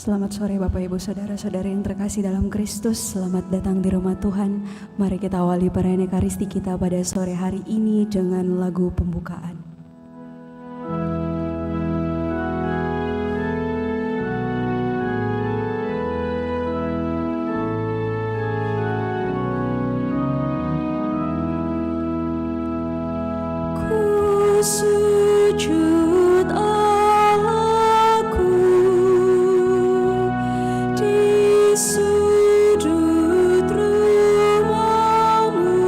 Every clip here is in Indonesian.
Selamat sore Bapak Ibu Saudara-saudari yang terkasih dalam Kristus. Selamat datang di rumah Tuhan. Mari kita awali perayaan Ekaristi kita pada sore hari ini dengan lagu pembukaan. Ku sujud Allahku di sudut rumahmu,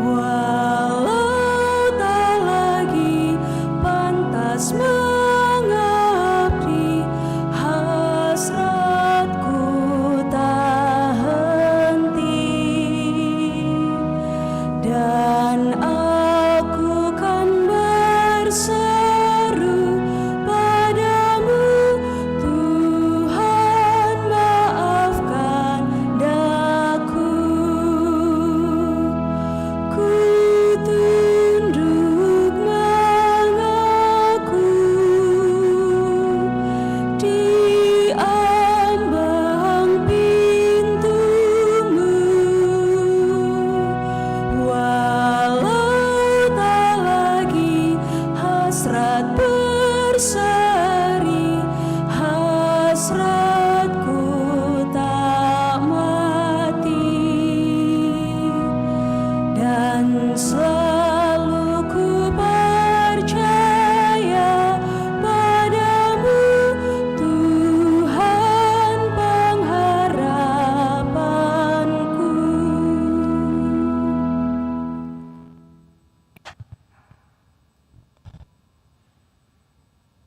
walau tak lagi pantas mengabdi, hasratku tak henti, dan aku kan berseru padamu, Tuhan maafkan daku. Ku tunduk mengaku di ambang pintumu, walau tak lagi hasrat berseri, hasratku tak mati, dan selalu ku percaya padamu, Tuhan pengharapanku.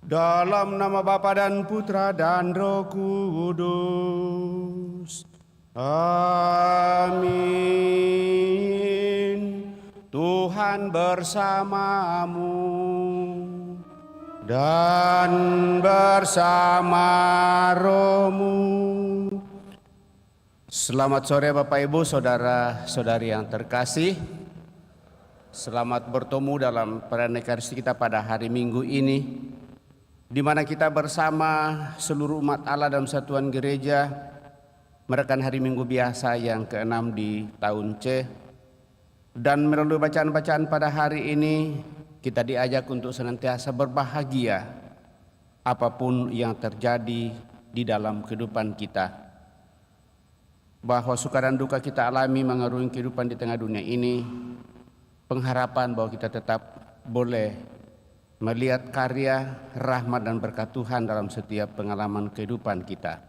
Dalam nama Bapa dan Putra dan Roh Kudus. Amin. Tuhan bersamamu dan bersama rohmu. Selamat sore Bapak Ibu, Saudara-saudari yang terkasih. Selamat bertemu dalam perayaan Ekaristi kita pada hari Minggu ini, di mana kita bersama seluruh umat Allah dalam satuan gereja merayakan hari Minggu biasa yang ke-6 di tahun C. Dan melalui bacaan-bacaan pada hari ini kita diajak untuk senantiasa berbahagia apapun yang terjadi di dalam kehidupan kita, bahwa suka dan duka kita alami mengarungi kehidupan di tengah dunia ini, pengharapan bahwa kita tetap boleh melihat karya, rahmat dan berkat Tuhan dalam setiap pengalaman kehidupan kita.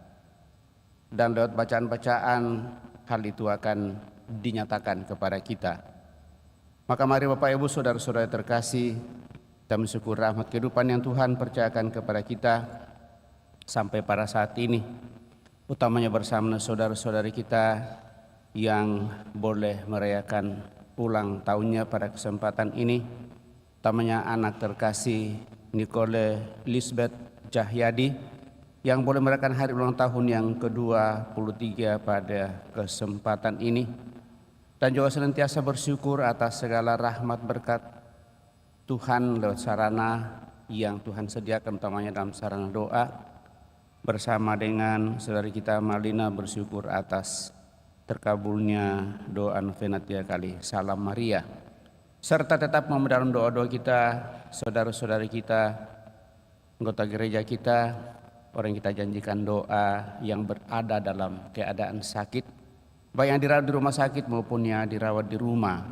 Dan lewat bacaan-bacaan hal itu akan dinyatakan kepada kita. Maka mari Bapak Ibu Saudara-saudara terkasih, kita bersyukur rahmat kehidupan yang Tuhan percayakan kepada kita sampai pada saat ini, utamanya bersama saudara-saudari kita yang boleh merayakan ulang tahunnya pada kesempatan ini, utamanya anak terkasih Nicole Lisbeth Cahyadi yang boleh merayakan hari ulang tahun yang ke-23 pada kesempatan ini, dan juga senantiasa bersyukur atas segala rahmat berkat Tuhan lewat sarana yang Tuhan sediakan, utamanya dalam sarana doa. Bersama dengan saudari kita Malina bersyukur atas terkabulnya doa novena 3 kali Salam Maria, serta tetap memedalam doa-doa kita, saudara-saudari kita, anggota gereja kita, orang yang kita janjikan doa yang berada dalam keadaan sakit, baik yang dirawat di rumah sakit maupun yang dirawat di rumah,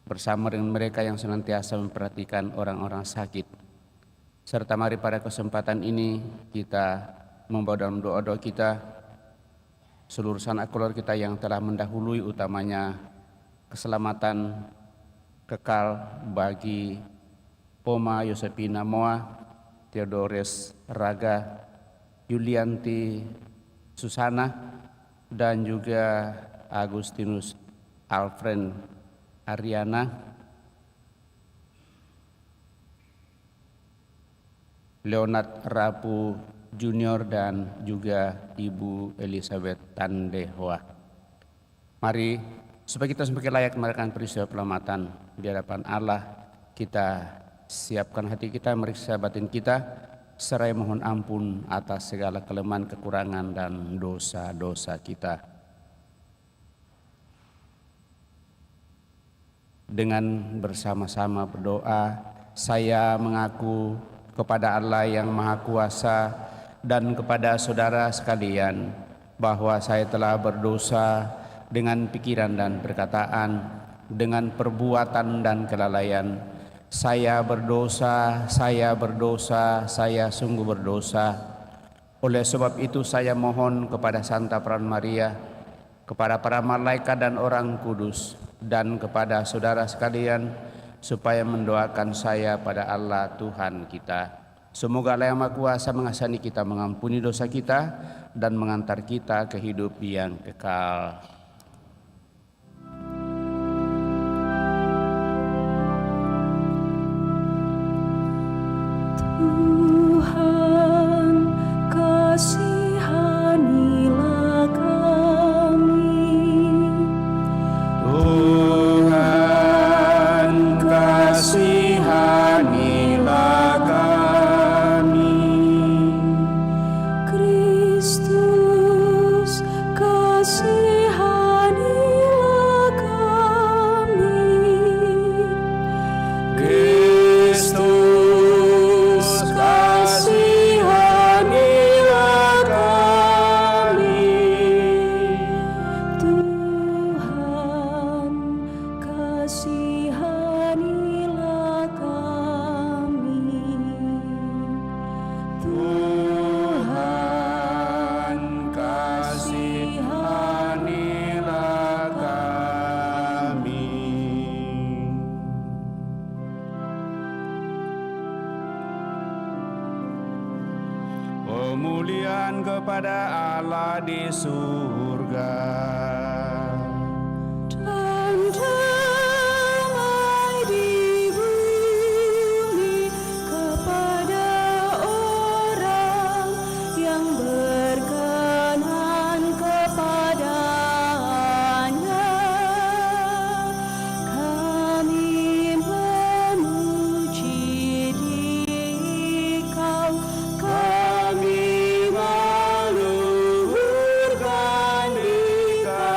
bersama dengan mereka yang senantiasa memperhatikan orang-orang sakit. Serta mari pada kesempatan ini kita membawa dalam doa-doa kita seluruh sanak keluarga kita yang telah mendahului, utamanya keselamatan kekal bagi Oma Yosepina Moa, Theodores Raga, Yulianti Susana, dan juga Agustinus Alfred Ariana, Leonard Rapu Junior, dan juga Ibu Elizabeth Tandehoa. Mari supaya kita semakin layak merayakan peristiwa penyelamatan di hadapan Allah, kita siapkan hati kita, meriksa batin kita, seraya mohon ampun atas segala kelemahan, kekurangan, dan dosa-dosa kita. Dengan bersama-sama berdoa, saya mengaku kepada Allah yang Maha Kuasa dan kepada saudara sekalian bahwa saya telah berdosa dengan pikiran dan perkataan, dengan perbuatan dan kelalaian. Saya berdosa, saya sungguh berdosa. Oleh sebab itu saya mohon kepada Santa Peran Maria, kepada para malaikat dan orang kudus, dan kepada saudara sekalian, supaya mendoakan saya pada Allah Tuhan kita. Semoga Allah yang Maha Kuasa mengasihani kita, mengampuni dosa kita, dan mengantar kita ke hidup yang kekal. Tuhan, kasihanilah kami. Tuhan, kasihanilah kami. Kristus, kasihanilah kami. Kristus, kasihanilah kami. Tuhan, kasihanilah kami. Tuhan, kasihanilah kami. Pemulihan kepada Allah di surga. Dan damai di bumi kepada orang yang berkenan kepadanya. Kami memuji Dikau, kami meluhurkan Dikau.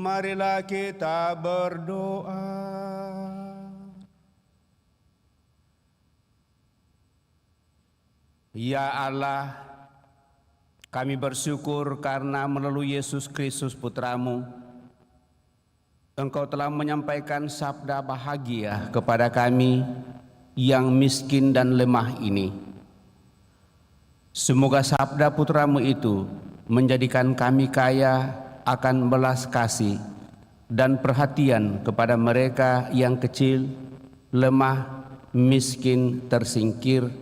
Marilah kita berdoa. Ya Allah, kami bersyukur karena melalui Yesus Kristus Putra-Mu, Engkau telah menyampaikan sabda bahagia kepada kami yang miskin dan lemah ini. Semoga sabda Putra-Mu itu menjadikan kami kaya akan belas kasih dan perhatian kepada mereka yang kecil, lemah, miskin, tersingkir,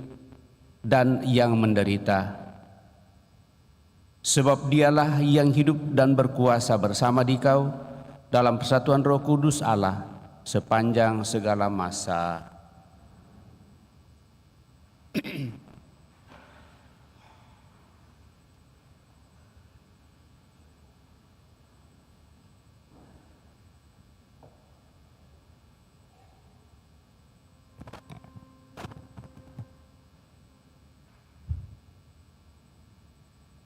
dan yang menderita. Sebab Dialah yang hidup dan berkuasa bersama Dikau dalam persatuan Roh Kudus Allah sepanjang segala masa.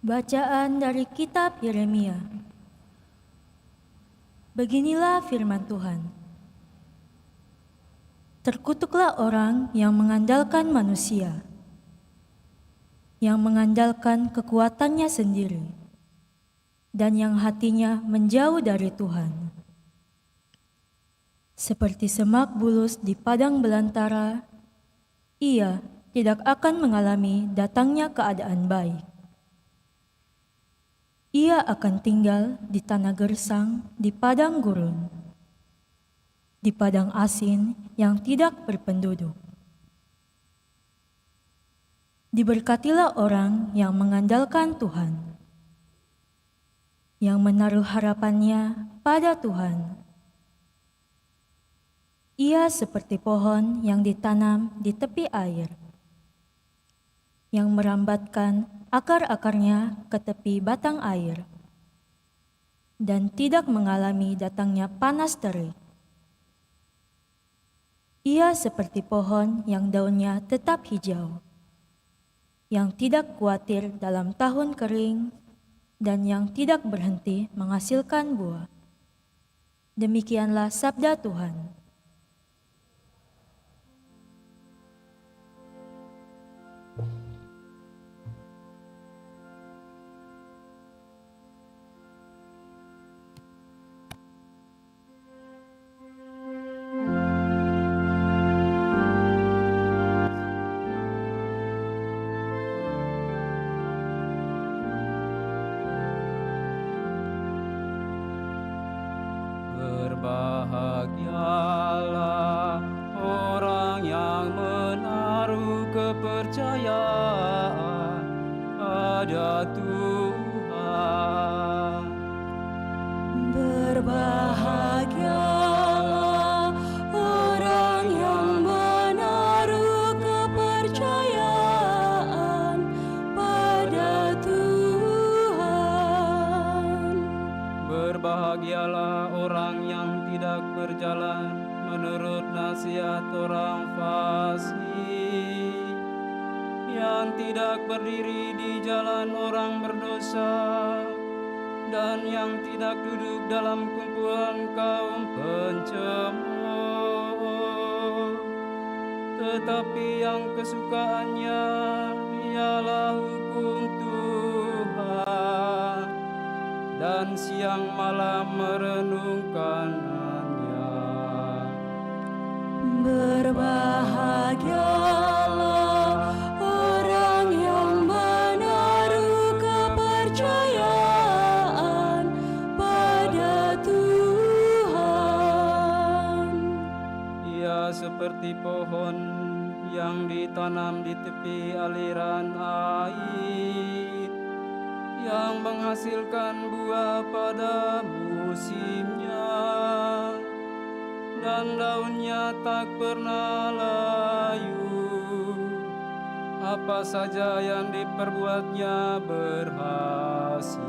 Bacaan dari kitab Yeremia. Beginilah firman Tuhan. Terkutuklah orang yang mengandalkan manusia, yang mengandalkan kekuatannya sendiri, dan yang hatinya menjauh dari Tuhan. Seperti semak bulus di padang belantara, ia tidak akan mengalami datangnya keadaan baik. Ia akan tinggal di tanah gersang, di padang gurun, di padang asin yang tidak berpenduduk. Diberkatilah orang yang mengandalkan Tuhan, yang menaruh harapannya pada Tuhan. Ia seperti pohon yang ditanam di tepi air, yang merambatkan akar-akarnya ke tepi batang air, dan tidak mengalami datangnya panas terik. Ia seperti pohon yang daunnya tetap hijau, yang tidak khawatir dalam tahun kering, dan yang tidak berhenti menghasilkan buah. Demikianlah sabda Tuhan. Berbahagialah orang yang menaruh kepercayaan pada Tuhan. Berbahagialah orang yang menaruh kepercayaan pada Tuhan. Berbahagialah orang yang tidak berjalan menurut nasihat orang fasik, yang tidak berdiri di jalan orang berdosa, dan yang tidak duduk dalam kumpulan kaum pencemooh. Tetapi yang kesukaannya ialah hukum Tuhan, dan siang malam merenungkannya. Berbahagialah orang yang menaruh kepercayaan pada Tuhan. Ia seperti pohon yang ditanam di tepi aliran air, yang menghasilkan buah pada musimnya, dan daunnya tak pernah layu. Apa saja yang diperbuatnya berhasil.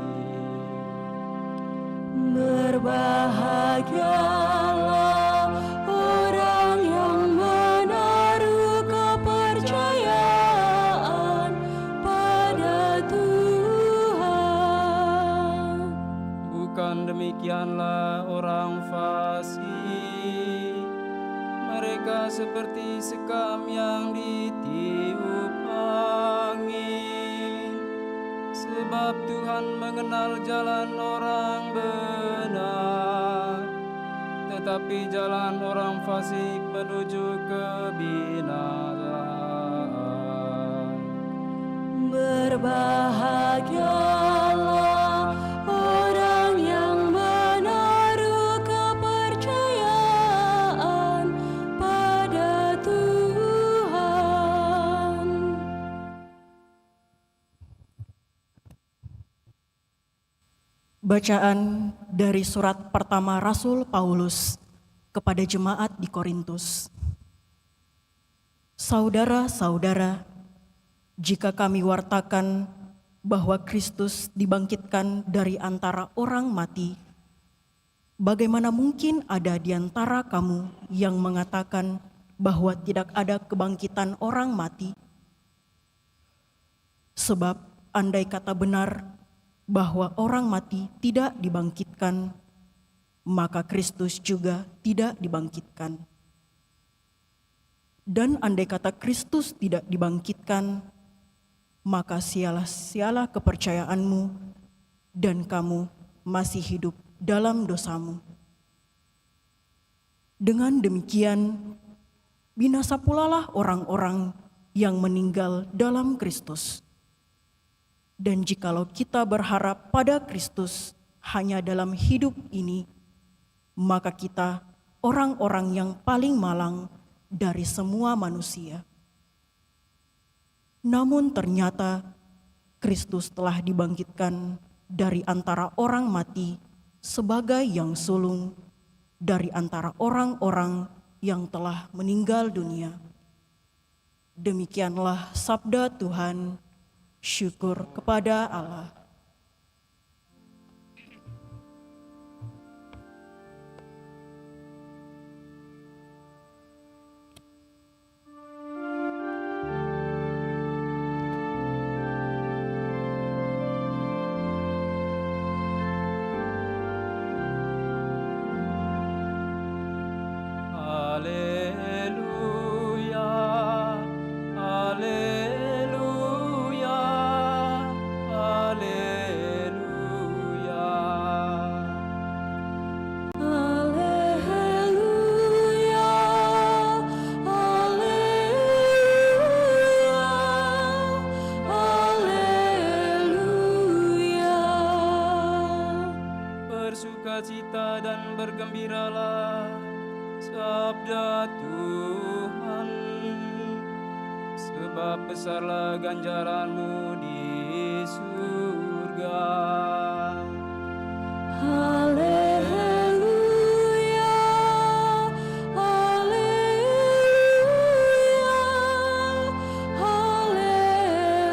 Berbahagialah orang yang menaruh kepercayaan pada Tuhan. Bukan demikianlah adalah orang fasik. Mereka seperti sekam yang ditiup angin. Sebab Tuhan mengenal jalan orang benar, tetapi jalan orang fasik menuju kebinasaan. Berbahagialah orang yang menaruh kepercayaan pada Tuhan. Bacaan dari surat pertama Rasul Paulus kepada jemaat di Korintus. Saudara-saudara, jika kami wartakan bahwa Kristus dibangkitkan dari antara orang mati, bagaimana mungkin ada di antara kamu yang mengatakan bahwa tidak ada kebangkitan orang mati? Sebab andai kata benar bahwa orang mati tidak dibangkitkan, maka Kristus juga tidak dibangkitkan. Dan andai kata Kristus tidak dibangkitkan, maka sia-sialah kepercayaanmu dan kamu masih hidup dalam dosamu. Dengan demikian, binasa pulalah orang-orang yang meninggal dalam Kristus. Dan jikalau kita berharap pada Kristus hanya dalam hidup ini, maka kita orang-orang yang paling malang dari semua manusia. Namun ternyata Kristus telah dibangkitkan dari antara orang mati sebagai yang sulung dari antara orang-orang yang telah meninggal dunia. Demikianlah sabda Tuhan. Syukur kepada Allah. Bersukacita dan bergembiralah, sabda Tuhan, sebab besarlah ganjaranmu di surga. Haleluya, haleluya, haleluya.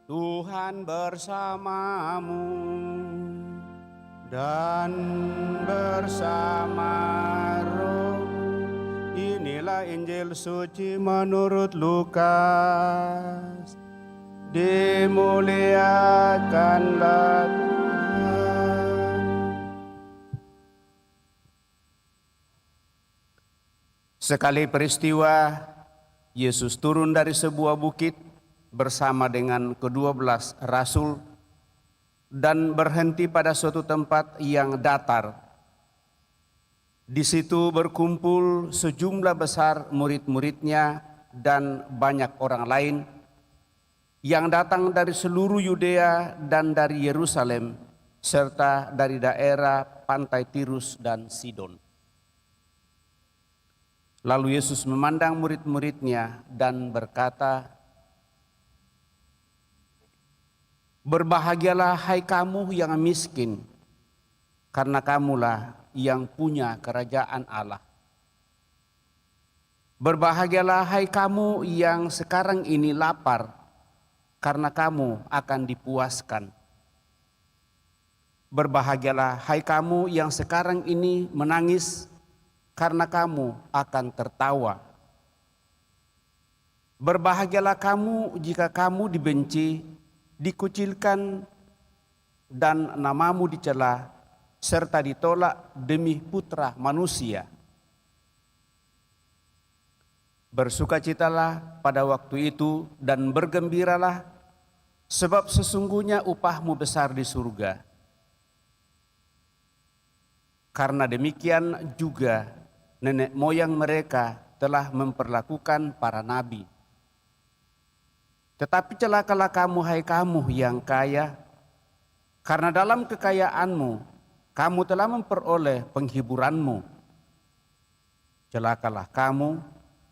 Tuhan bersamamu dan bersama roh. Inilah Injil suci menurut Lukas. Dimuliakanlah Tuhan. Sekali peristiwa, Yesus turun dari sebuah bukit bersama dengan ke-12 rasul dan berhenti pada suatu tempat yang datar. Di situ berkumpul sejumlah besar murid-muridnya dan banyak orang lain yang datang dari seluruh Yudea dan dari Yerusalem serta dari daerah pantai Tirus dan Sidon. Lalu Yesus memandang murid-muridnya dan berkata, "Berbahagialah hai kamu yang miskin, karena kamulah yang punya kerajaan Allah. Berbahagialah hai kamu yang sekarang ini lapar, karena kamu akan dipuaskan. Berbahagialah hai kamu yang sekarang ini menangis, karena kamu akan tertawa. Berbahagialah kamu jika kamu dibenci dikucilkan, dan namamu dicela, serta ditolak demi putra manusia. Bersukacitalah pada waktu itu dan bergembiralah, sebab sesungguhnya upahmu besar di surga. Karena demikian juga nenek moyang mereka telah memperlakukan para nabi. Tetapi celakalah kamu, hai kamu yang kaya, karena dalam kekayaanmu kamu telah memperoleh penghiburanmu. Celakalah kamu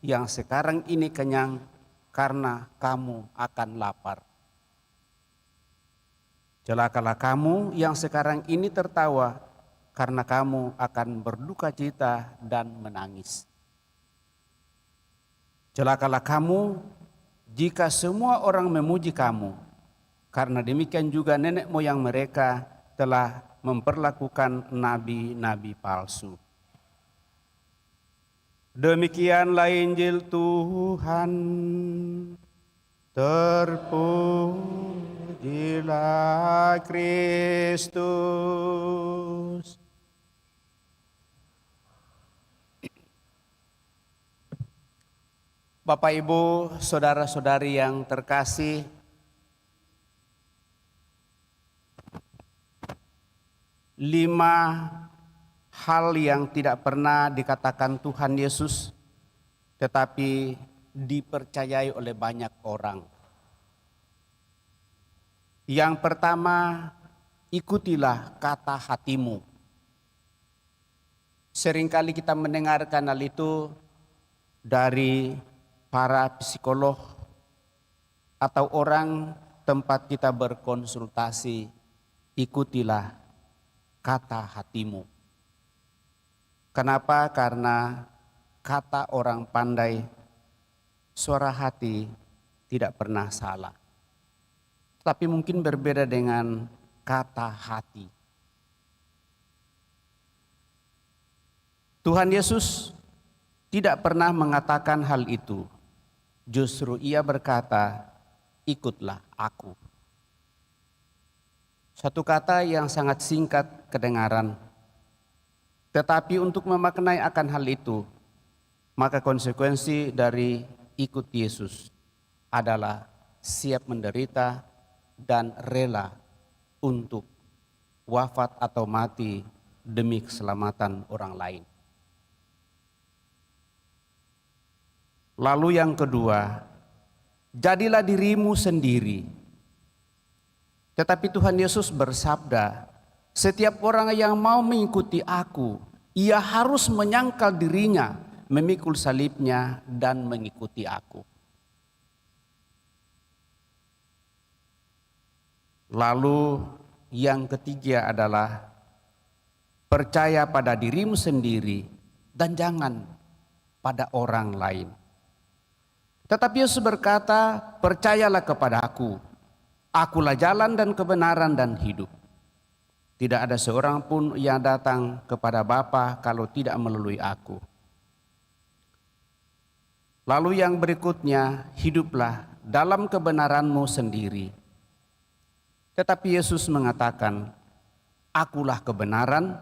yang sekarang ini kenyang, karena kamu akan lapar. Celakalah kamu yang sekarang ini tertawa, karena kamu akan berduka cita dan menangis. Celakalah kamu jika semua orang memuji kamu, karena demikian juga nenek moyang mereka telah memperlakukan nabi-nabi palsu. Demikianlah Injil Tuhan. Terpujilah Kristus. Bapak, Ibu, saudara-saudari yang terkasih, lima hal yang tidak pernah dikatakan Tuhan Yesus, tetapi dipercayai oleh banyak orang. Yang pertama, ikutilah kata hatimu. Seringkali kita mendengarkan hal itu dari para psikolog atau orang tempat kita berkonsultasi. Ikutilah kata hatimu. Kenapa? Karena kata orang pandai, suara hati tidak pernah salah. Tapi mungkin berbeda dengan kata hati. Tuhan Yesus tidak pernah mengatakan hal itu. Justru ia berkata, ikutlah aku. Satu kata yang sangat singkat kedengaran. Tetapi untuk memaknai akan hal itu, maka konsekuensi dari ikut Yesus adalah siap menderita dan rela untuk wafat atau mati demi keselamatan orang lain. Lalu yang kedua, jadilah dirimu sendiri. Tetapi Tuhan Yesus bersabda, setiap orang yang mau mengikuti aku, ia harus menyangkal dirinya, memikul salibnya dan mengikuti aku. Lalu yang ketiga adalah percaya pada dirimu sendiri dan jangan pada orang lain. Tetapi Yesus berkata, percayalah kepada aku. Akulah jalan dan kebenaran dan hidup. Tidak ada seorang pun yang datang kepada Bapa kalau tidak melalui aku. Lalu yang berikutnya, hiduplah dalam kebenaranmu sendiri. Tetapi Yesus mengatakan, akulah kebenaran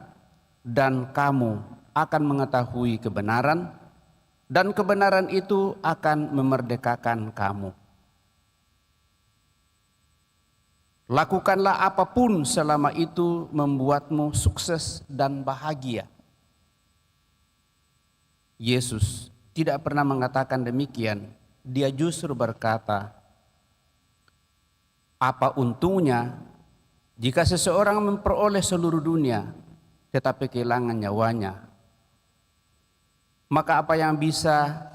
dan kamu akan mengetahui kebenaran, dan kebenaran itu akan memerdekakan kamu. Lakukanlah apapun selama itu membuatmu sukses dan bahagia. Yesus tidak pernah mengatakan demikian. Dia justru berkata, apa untungnya jika seseorang memperoleh seluruh dunia tetapi kehilangan nyawanya? Maka apa yang bisa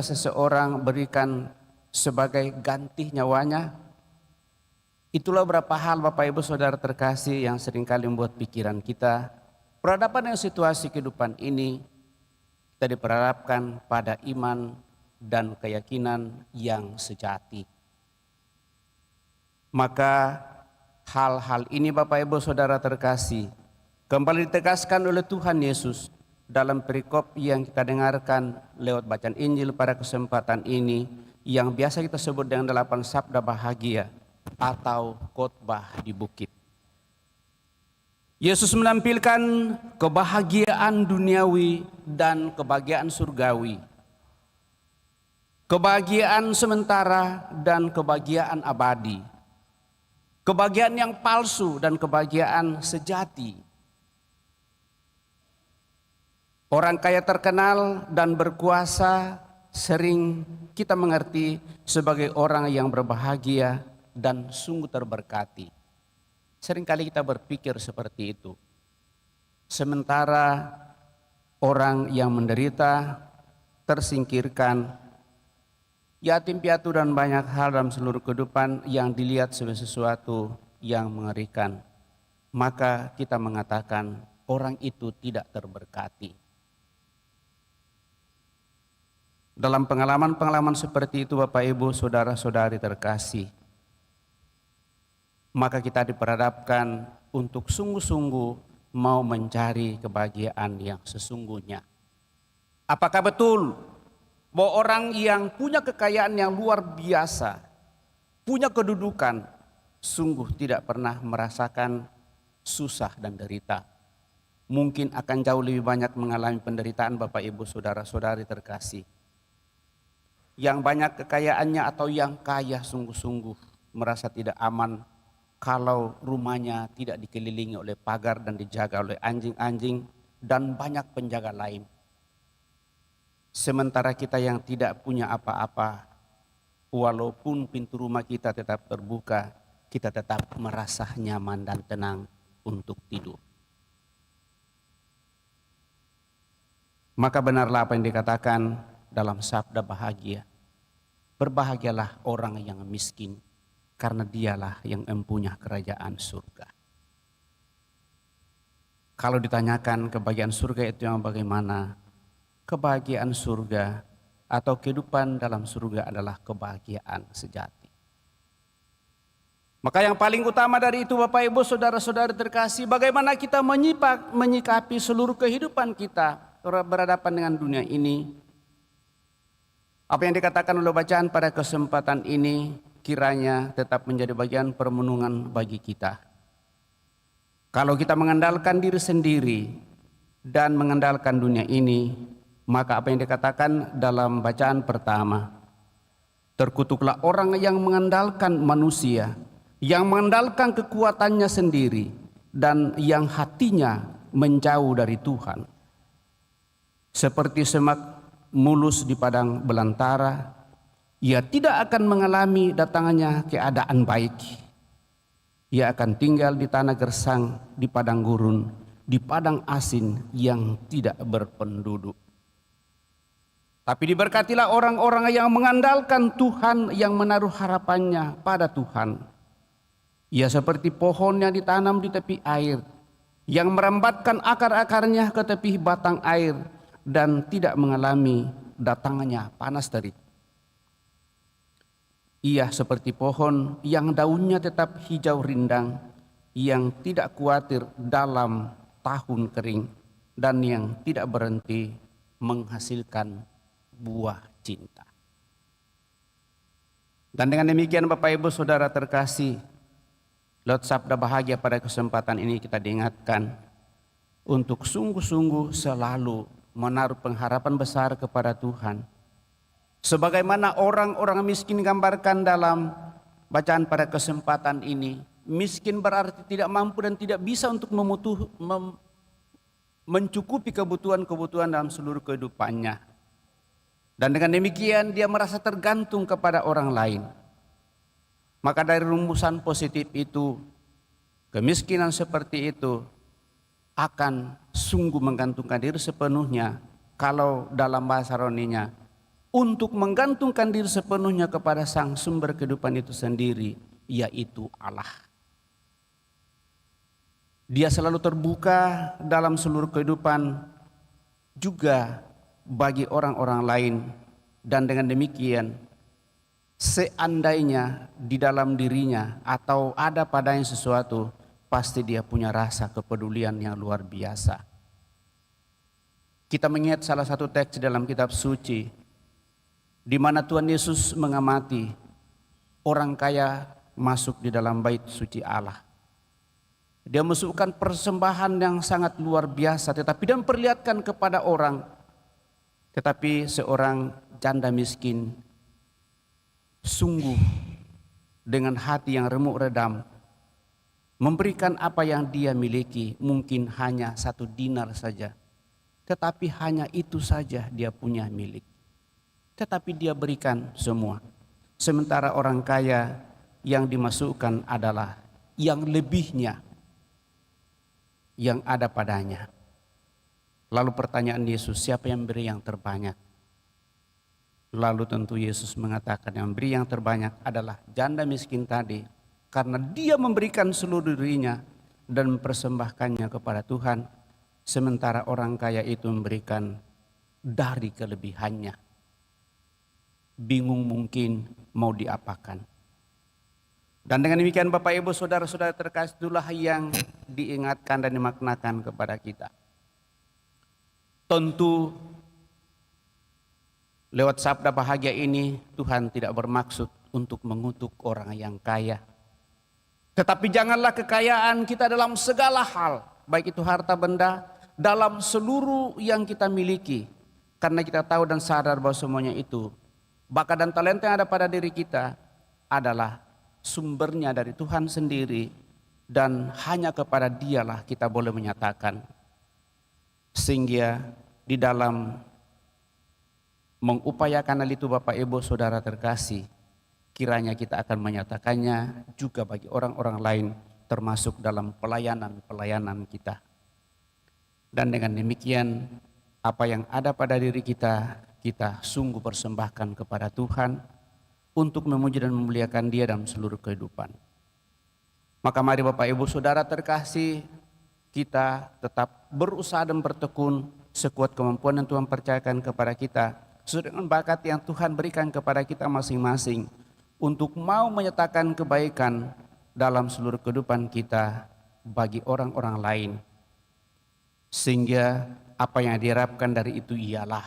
seseorang berikan sebagai ganti nyawanya? Itulah beberapa hal Bapak Ibu Saudara terkasih yang seringkali membuat pikiran kita berhadapan dengan situasi kehidupan ini. Kita diperharapkan pada iman dan keyakinan yang sejati. Maka hal-hal ini Bapak Ibu Saudara terkasih kembali ditegaskan oleh Tuhan Yesus dalam perikop yang kita dengarkan lewat bacaan Injil pada kesempatan ini, yang biasa kita sebut dengan 8 sabda bahagia atau khotbah di bukit. Yesus menampilkan kebahagiaan duniawi dan kebahagiaan surgawi, kebahagiaan sementara dan kebahagiaan abadi, kebahagiaan yang palsu dan kebahagiaan sejati. Orang kaya terkenal dan berkuasa sering kita mengerti sebagai orang yang berbahagia dan sungguh terberkati. Seringkali kita berpikir seperti itu. Sementara orang yang menderita, tersingkirkan, yatim piatu dan banyak hal dalam seluruh kehidupan yang dilihat sebagai sesuatu yang mengerikan, maka kita mengatakan orang itu tidak terberkati. Dalam pengalaman-pengalaman seperti itu Bapak Ibu saudara-saudari terkasih, maka kita diperhadapkan untuk sungguh-sungguh mau mencari kebahagiaan yang sesungguhnya. Apakah betul bahwa orang yang punya kekayaan yang luar biasa, punya kedudukan, sungguh tidak pernah merasakan susah dan derita? Mungkin akan jauh lebih banyak mengalami penderitaan Bapak Ibu saudara-saudari terkasih. Yang banyak kekayaannya atau yang kaya sungguh-sungguh merasa tidak aman kalau rumahnya tidak dikelilingi oleh pagar dan dijaga oleh anjing-anjing dan banyak penjaga lain. Sementara kita yang tidak punya apa-apa, walaupun pintu rumah kita tetap terbuka, kita tetap merasa nyaman dan tenang untuk tidur. Maka benarlah apa yang dikatakan dalam sabda bahagia. Berbahagialah orang yang miskin, karena dialah yang mempunyai kerajaan surga. Kalau ditanyakan kebahagiaan surga itu yang bagaimana? Kebahagiaan surga atau kehidupan dalam surga adalah kebahagiaan sejati. Maka yang paling utama dari itu Bapak Ibu saudara-saudari terkasih, bagaimana kita menyikapi seluruh kehidupan kita berhadapan dengan dunia ini. Apa yang dikatakan oleh bacaan pada kesempatan ini kiranya tetap menjadi bagian permenungan bagi kita. Kalau kita mengandalkan diri sendiri dan mengandalkan dunia ini, maka apa yang dikatakan dalam bacaan pertama, terkutuklah orang yang mengandalkan manusia, yang mengandalkan kekuatannya sendiri, dan yang hatinya menjauh dari Tuhan. Seperti semak mulus di padang belantara, ia tidak akan mengalami datangnya keadaan baik. Ia akan tinggal di tanah gersang, di padang gurun, di padang asin yang tidak berpenduduk. Tapi diberkatilah orang-orang yang mengandalkan Tuhan, yang menaruh harapannya pada Tuhan. Ia seperti pohon yang ditanam di tepi air, yang merambatkan akar-akarnya ke tepi batang air, dan tidak mengalami datangnya panas terik. Ia seperti pohon yang daunnya tetap hijau rindang, yang tidak khawatir dalam tahun kering, dan yang tidak berhenti menghasilkan buah cinta. Dan dengan demikian Bapak Ibu Saudara terkasih, lewat sabda bahagia pada kesempatan ini kita diingatkan untuk sungguh-sungguh selalu menaruh pengharapan besar kepada Tuhan. Sebagaimana orang-orang miskin gambarkan dalam bacaan pada kesempatan ini, miskin berarti tidak mampu dan tidak bisa untuk mencukupi kebutuhan-kebutuhan dalam seluruh kehidupannya. Dan dengan demikian dia merasa tergantung kepada orang lain. Maka dari rumusan positif itu, kemiskinan seperti itu akan sungguh menggantungkan diri sepenuhnya, kalau dalam bahasa roninya, untuk menggantungkan diri sepenuhnya kepada sang sumber kehidupan itu sendiri, yaitu Allah. Dia selalu terbuka dalam seluruh kehidupan juga bagi orang-orang lain, dan dengan demikian seandainya di dalam dirinya atau ada padanya sesuatu, pasti dia punya rasa kepedulian yang luar biasa. Kita mengingat salah satu teks dalam kitab suci di mana Tuhan Yesus mengamati orang kaya masuk di dalam bait suci Allah. Dia masukkan persembahan yang sangat luar biasa, tetapi dia memperlihatkan kepada orang. Tetapi seorang janda miskin sungguh dengan hati yang remuk redam memberikan apa yang dia miliki, mungkin hanya 1 dinar saja. Tetapi hanya itu saja dia punya milik. Tetapi dia berikan semua. Sementara orang kaya yang dimasukkan adalah yang lebihnya yang ada padanya. Lalu pertanyaan Yesus, siapa yang beri yang terbanyak? Lalu tentu Yesus mengatakan yang beri yang terbanyak adalah janda miskin tadi. Karena dia memberikan seluruh dirinya dan mempersembahkannya kepada Tuhan. Sementara orang kaya itu memberikan dari kelebihannya. Bingung mungkin mau diapakan. Dan dengan demikian Bapak Ibu Saudara-saudara terkasih, itulah yang diingatkan dan dimaknakan kepada kita. Tentu lewat sabda bahagia ini Tuhan tidak bermaksud untuk mengutuk orang yang kaya. Tetapi janganlah kekayaan kita dalam segala hal, baik itu harta benda, dalam seluruh yang kita miliki. Karena kita tahu dan sadar bahwa semuanya itu, bakat dan talenta yang ada pada diri kita adalah sumbernya dari Tuhan sendiri. Dan hanya kepada Dialah kita boleh menyatakan. Sehingga di dalam mengupayakan hal itu Bapak Ibu Saudara terkasih, kiranya kita akan menyatakannya juga bagi orang-orang lain, termasuk dalam pelayanan-pelayanan kita. Dan dengan demikian apa yang ada pada diri kita, kita sungguh persembahkan kepada Tuhan untuk memuji dan memuliakan Dia dalam seluruh kehidupan. Maka mari Bapak Ibu Saudara terkasih, kita tetap berusaha dan bertekun sekuat kemampuan yang Tuhan percayakan kepada kita, sesuai dengan bakat yang Tuhan berikan kepada kita masing-masing, untuk mau menyatakan kebaikan dalam seluruh kehidupan kita bagi orang-orang lain. Sehingga apa yang diharapkan dari itu ialah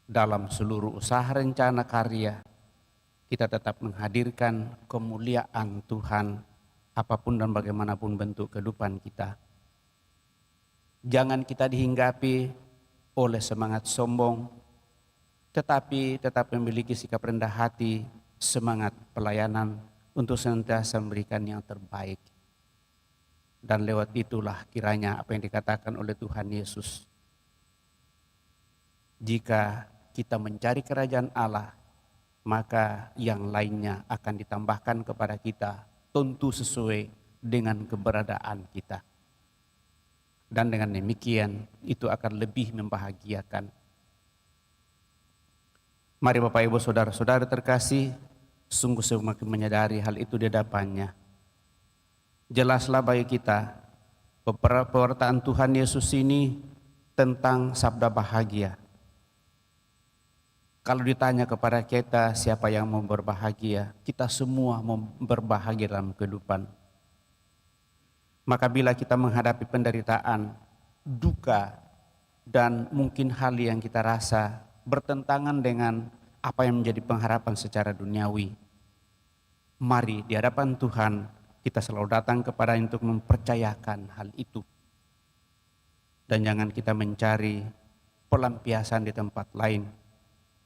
dalam seluruh usaha rencana karya kita tetap menghadirkan kemuliaan Tuhan apapun dan bagaimanapun bentuk kehidupan kita. Jangan kita dihinggapi oleh semangat sombong, tetapi tetap memiliki sikap rendah hati, semangat pelayanan untuk senantiasa memberikan yang terbaik. Dan lewat itulah kiranya apa yang dikatakan oleh Tuhan Yesus. Jika kita mencari kerajaan Allah, maka yang lainnya akan ditambahkan kepada kita, tentu sesuai dengan keberadaan kita. Dan dengan demikian itu akan lebih membahagiakan. Mari Bapak Ibu Saudara-saudara terkasih, sungguh semakin menyadari hal itu di hadapannya. Jelaslah bagi kita pewartaan Tuhan Yesus ini tentang sabda bahagia. Kalau ditanya kepada kita siapa yang mau berbahagia, kita semua mau berbahagia dalam kehidupan. Maka bila kita menghadapi penderitaan, duka, dan mungkin hal yang kita rasa bertentangan dengan apa yang menjadi pengharapan secara duniawi, mari di hadapan Tuhan kita selalu datang kepada untuk mempercayakan hal itu. Dan jangan kita mencari pelampiasan di tempat lain,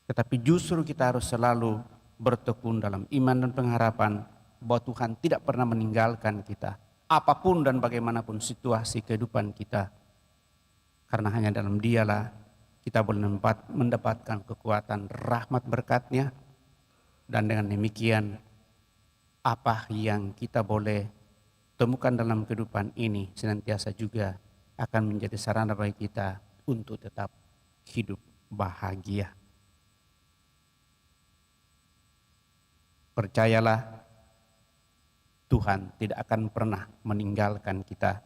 tetapi justru kita harus selalu bertekun dalam iman dan pengharapan bahwa Tuhan tidak pernah meninggalkan kita, apapun dan bagaimanapun situasi kehidupan kita. Karena hanya dalam Dialah kita boleh mendapatkan kekuatan rahmat berkat-Nya. Dan dengan demikian apa yang kita boleh temukan dalam kehidupan ini senantiasa juga akan menjadi sarana bagi kita untuk tetap hidup bahagia. Percayalah, Tuhan tidak akan pernah meninggalkan kita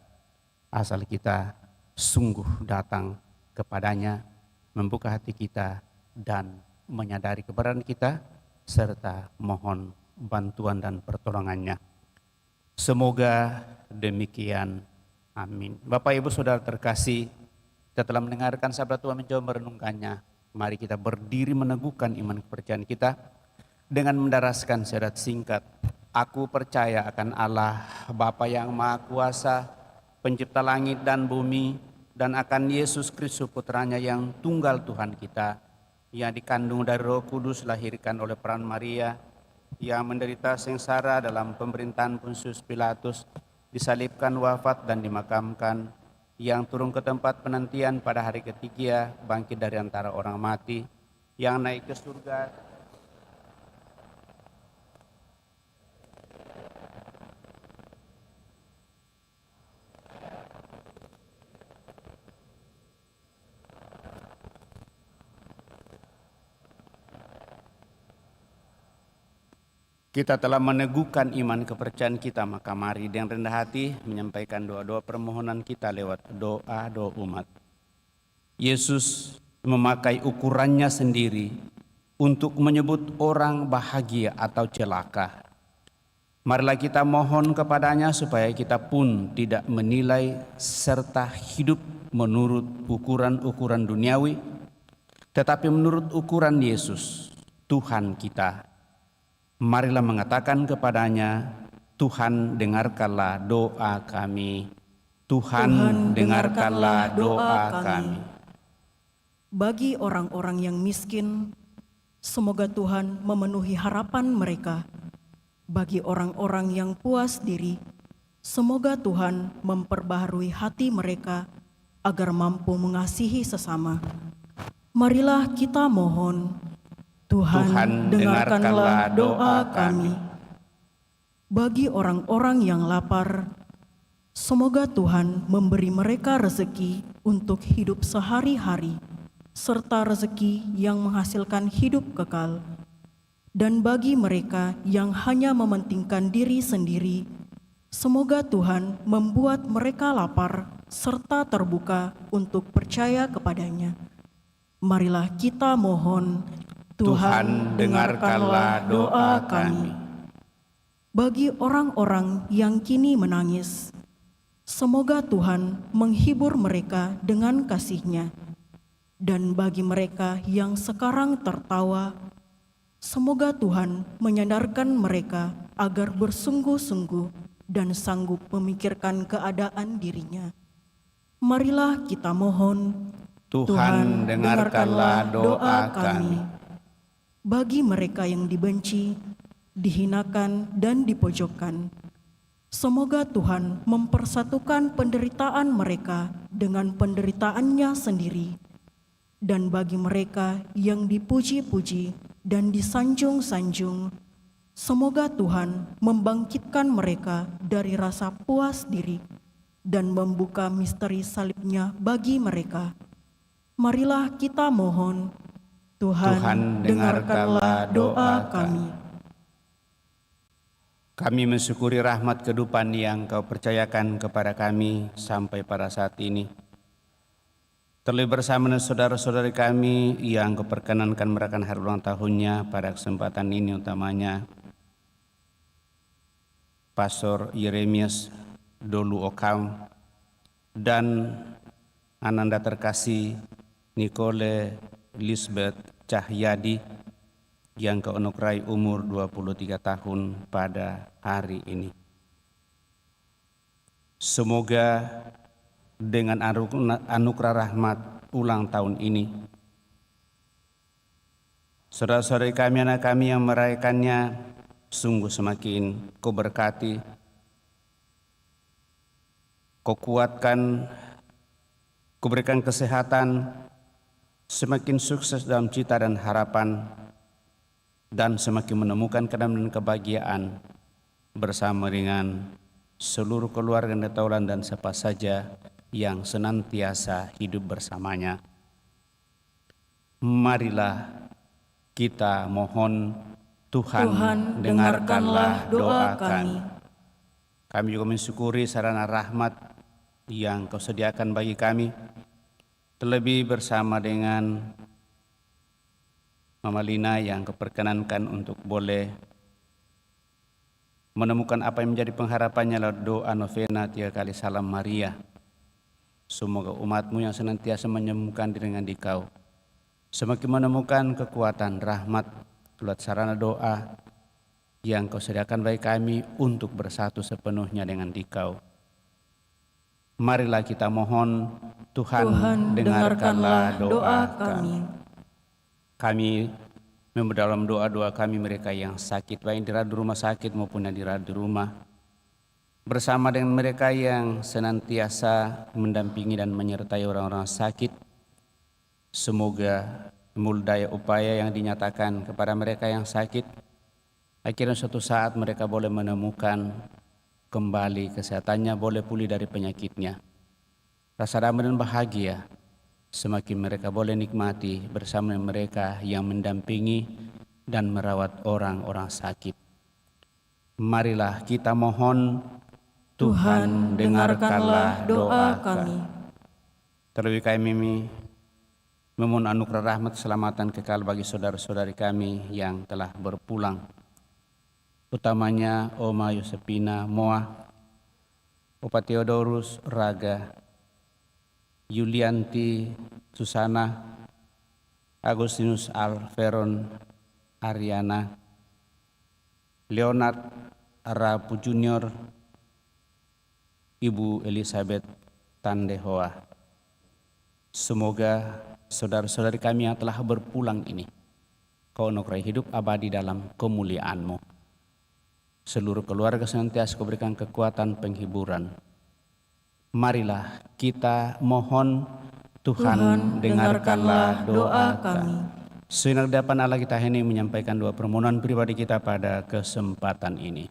asal kita sungguh datang kepada-Nya, membuka hati kita dan menyadari keberadaan kita serta mohon bantuan dan pertolongan-Nya. Semoga demikian. Amin. Bapak Ibu Saudara terkasih, kita telah mendengarkan sabda Tuhan, mencoba merenungkannya. Mari kita berdiri meneguhkan iman kepercayaan kita dengan mendaraskan syahadat singkat. Aku percaya akan Allah, Bapa yang Maha Kuasa, pencipta langit dan bumi, dan akan Yesus Kristus putranya yang tunggal Tuhan kita, yang dikandung dari Roh Kudus, lahirkan oleh peran Maria, yang menderita sengsara dalam pemerintahan Pontius Pilatus, disalibkan, wafat dan dimakamkan, yang turun ke tempat penantian pada hari ketiga, bangkit dari antara orang mati, yang naik ke surga. Kita telah meneguhkan iman kepercayaan kita, maka mari dengan rendah hati menyampaikan doa-doa permohonan kita lewat doa-doa umat. Yesus memakai ukurannya sendiri untuk menyebut orang bahagia atau celaka. Marilah kita mohon kepadanya supaya kita pun tidak menilai serta hidup menurut ukuran-ukuran duniawi, tetapi menurut ukuran Yesus, Tuhan kita. Marilah mengatakan kepadanya, Tuhan dengarkanlah doa kami. Tuhan dengarkanlah doa kami. Bagi orang-orang yang miskin, semoga Tuhan memenuhi harapan mereka. Bagi orang-orang yang puas diri, semoga Tuhan memperbaharui hati mereka agar mampu mengasihi sesama. Marilah kita mohon, Tuhan dengarkanlah doa kami. Bagi orang-orang yang lapar, semoga Tuhan memberi mereka rezeki untuk hidup sehari-hari, serta rezeki yang menghasilkan hidup kekal. Dan bagi mereka yang hanya mementingkan diri sendiri, semoga Tuhan membuat mereka lapar serta terbuka untuk percaya kepadanya. Marilah kita mohon, Tuhan dengarkanlah doa kami. Bagi orang-orang yang kini menangis, semoga Tuhan menghibur mereka dengan kasih-Nya. Dan bagi mereka yang sekarang tertawa, semoga Tuhan menyadarkan mereka agar bersungguh-sungguh dan sanggup memikirkan keadaan dirinya. Marilah kita mohon, Tuhan dengarkanlah doa kami. Bagi mereka yang dibenci, dihinakan, dan dipojokkan, semoga Tuhan mempersatukan penderitaan mereka dengan penderitaannya sendiri. Dan bagi mereka yang dipuji-puji dan disanjung-sanjung, semoga Tuhan membangkitkan mereka dari rasa puas diri dan membuka misteri salibnya bagi mereka. Marilah kita mohon, Tuhan dengarkanlah doa kami. Kami mensyukuri rahmat kehidupan yang Kau percayakan kepada kami sampai pada saat ini. Terlebih bersama dengan saudara-saudari kami yang Kau perkenankan merayakan hari ulang tahunnya pada kesempatan ini, utamanya Pastor Yeremias Dolu Okam dan Ananda terkasih Nicole Lisbeth Cahyadi yang Kau anugerahi umur 23 tahun pada hari ini. Semoga dengan anugerah rahmat ulang tahun ini, saudara-saudari kami, anak kami yang merayakannya sungguh semakin Kau berkati, Kau kuatkan, Kau berikan kesehatan, semakin sukses dalam cita dan harapan, dan semakin menemukan kedamaian dan kebahagiaan bersama dengan seluruh keluarga netaulan dan siapa saja yang senantiasa hidup bersamanya. Marilah kita mohon, Tuhan dengarkanlah doa kami. Kami juga mensyukuri sarana rahmat yang Kau sediakan bagi kami, terlebih bersama dengan Mama Lina yang keperkenankan untuk boleh menemukan apa yang menjadi pengharapannya lewat doa novena 3 kali Salam Maria. Semoga umat-Mu yang senantiasa menyembuhkan diri dengan Dikau semakin menemukan kekuatan rahmat lewat sarana doa yang Kau sediakan bagi kami untuk bersatu sepenuhnya dengan Dikau. Marilah kita mohon, Tuhan, dengarkanlah doa kami. Kami dalam doa-doa kami mereka yang sakit, baik dirawat di rumah sakit maupun yang dirawat di rumah, bersama dengan mereka yang senantiasa mendampingi dan menyertai orang-orang sakit. Semoga daya upaya yang dinyatakan kepada mereka yang sakit, akhirnya suatu saat mereka boleh menemukan kembali kesehatannya, boleh pulih dari penyakitnya. Rasa damai dan bahagia semakin mereka boleh nikmati bersama dengan mereka yang mendampingi dan merawat orang-orang sakit. Marilah kita mohon, Tuhan, dengarkanlah doa kami. Terlebih kami memohon anugerah rahmat keselamatan kekal bagi saudara-saudari kami yang telah berpulang, utamanya Oma Yosepina Moa, Opa Theodorus Raga, Yulianti Susana, Agustinus Alveron Ariana, Leonard Rapu Junior, Ibu Elizabeth Tandehoa. Semoga saudara-saudari kami yang telah berpulang ini Kau anugerai hidup abadi dalam kemuliaan-Mu. Seluruh keluarga senantiasa Kau berikan kekuatan penghiburan. Marilah kita mohon, Tuhan, dengarkanlah doa kami. Sejenak di hadapan Allah kita hendak menyampaikan doa permohonan pribadi kita pada kesempatan ini.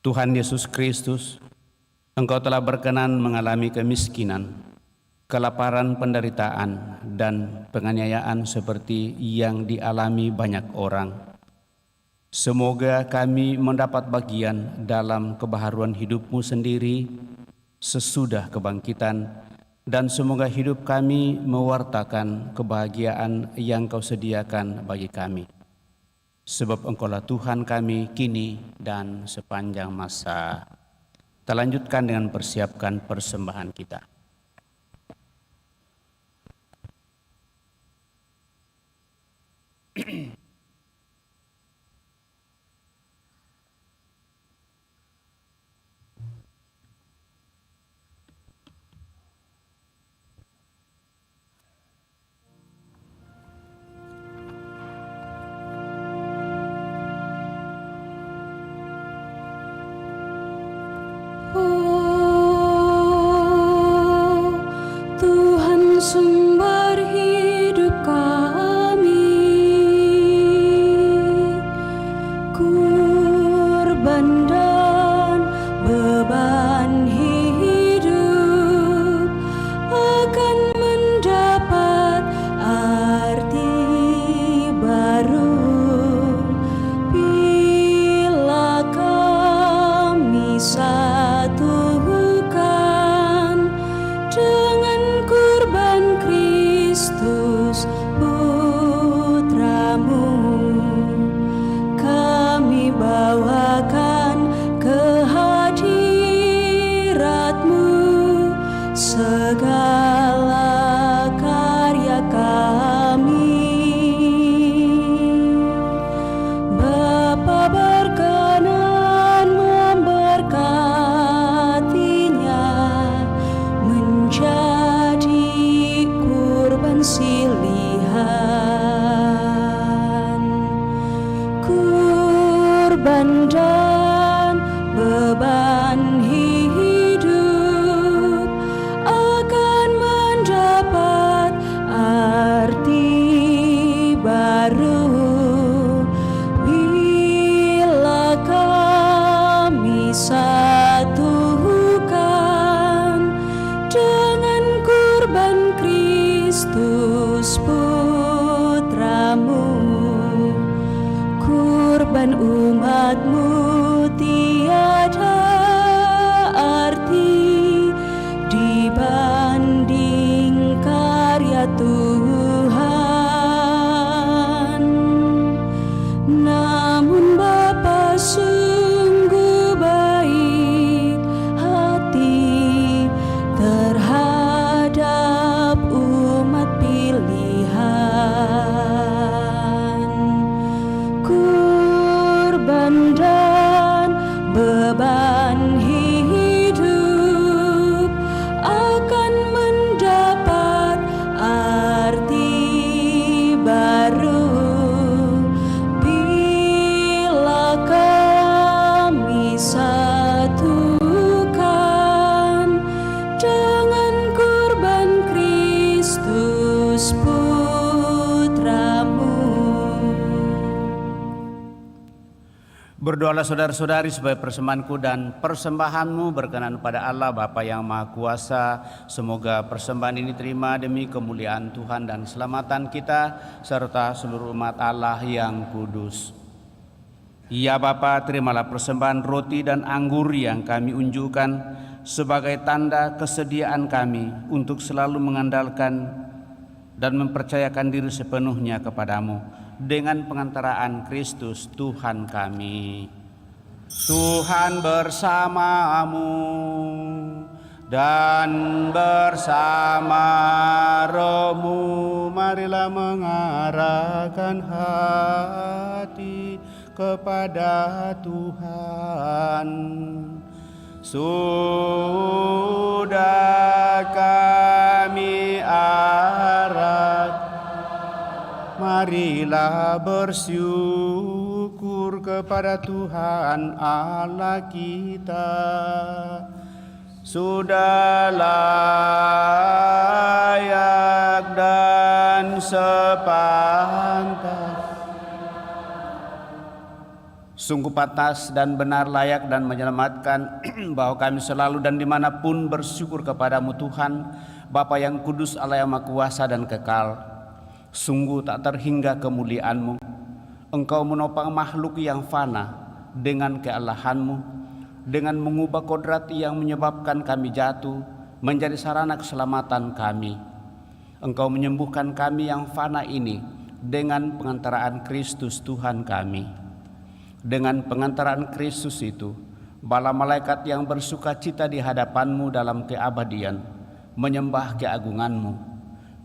Tuhan Yesus Kristus, Engkau telah berkenan mengalami kemiskinan, kelaparan, penderitaan, dan penganiayaan seperti yang dialami banyak orang. Semoga kami mendapat bagian dalam kebaharuan hidup-Mu sendiri sesudah kebangkitan, dan semoga hidup kami mewartakan kebahagiaan yang Kau sediakan bagi kami. Sebab Engkaulah Tuhan kami kini dan sepanjang masa. Kita lanjutkan dengan persiapkan persembahan kita. Tuhan sumber hidup kami, kurban dan beban hidup akan mendapat arti baru bila kami satukan dengan kurban Kristus Putramu. Kami bawakan kehadirat-Mu segala karya kami. Bapa berkenan memberkatinya menjadi kurban silihan, kurban dan beban hidup akan mendapat arti baru bila kami satukan dengan kurban Kristus Putramu. Kurban umat-Mu tiada arti dibanding karya Tuhan. Berdoalah saudara-saudari supaya persembahanku dan persembahanmu berkenan pada Allah Bapa yang Maha Kuasa. Semoga persembahan ini terima demi kemuliaan Tuhan dan keselamatan kita serta seluruh umat Allah yang kudus. Ya Bapa, terimalah persembahan roti dan anggur yang kami unjukkan sebagai tanda kesediaan kami untuk selalu mengandalkan dan mempercayakan diri sepenuhnya kepadamu dengan pengantaraan Kristus Tuhan kami. Tuhan bersamamu dan bersama rohmu, marilah mengarahkan hati kepada Tuhan. Sudah kami arah, marilah bersyukur kepada Tuhan Allah kita. Sudah layak dan sepantas, sungguh pantas dan benar, layak dan menyelamatkan bahwa kami selalu dan dimanapun bersyukur kepadamu Tuhan, Bapa yang kudus, Allah yang Maha Kuasa dan kekal. Sungguh tak terhingga kemuliaan-Mu. Engkau menopang makhluk yang fana dengan kealahan-Mu, dengan mengubah kodrat yang menyebabkan kami jatuh menjadi sarana keselamatan kami. Engkau menyembuhkan kami yang fana ini dengan pengantaraan Kristus Tuhan kami. Dengan pengantaraan Kristus itu, bala malaikat yang bersuka cita di hadapan-Mu dalam keabadian menyembah keagungan-Mu.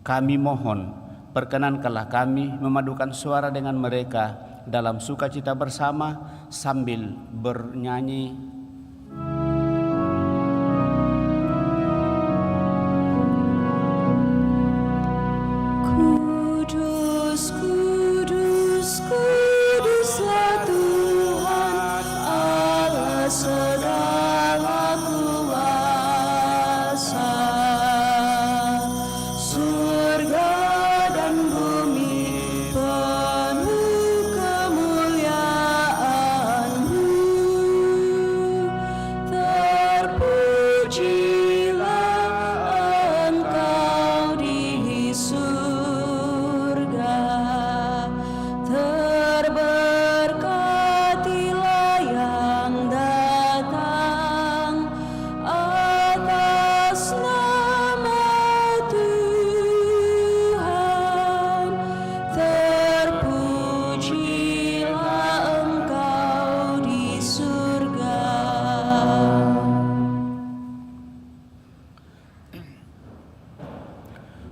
Kami mohon, perkenankanlah kami memadukan suara dengan mereka dalam sukacita bersama sambil bernyanyi. Kudus, kudus, kuduslah Tuhan Allah segala kuasa. Surga dan bumi penuh kemuliaan-Mu. Terpujilah Engkau di surga, terberkatilah yang datang atas nama Tuhan. Terpujilah Engkau di surga.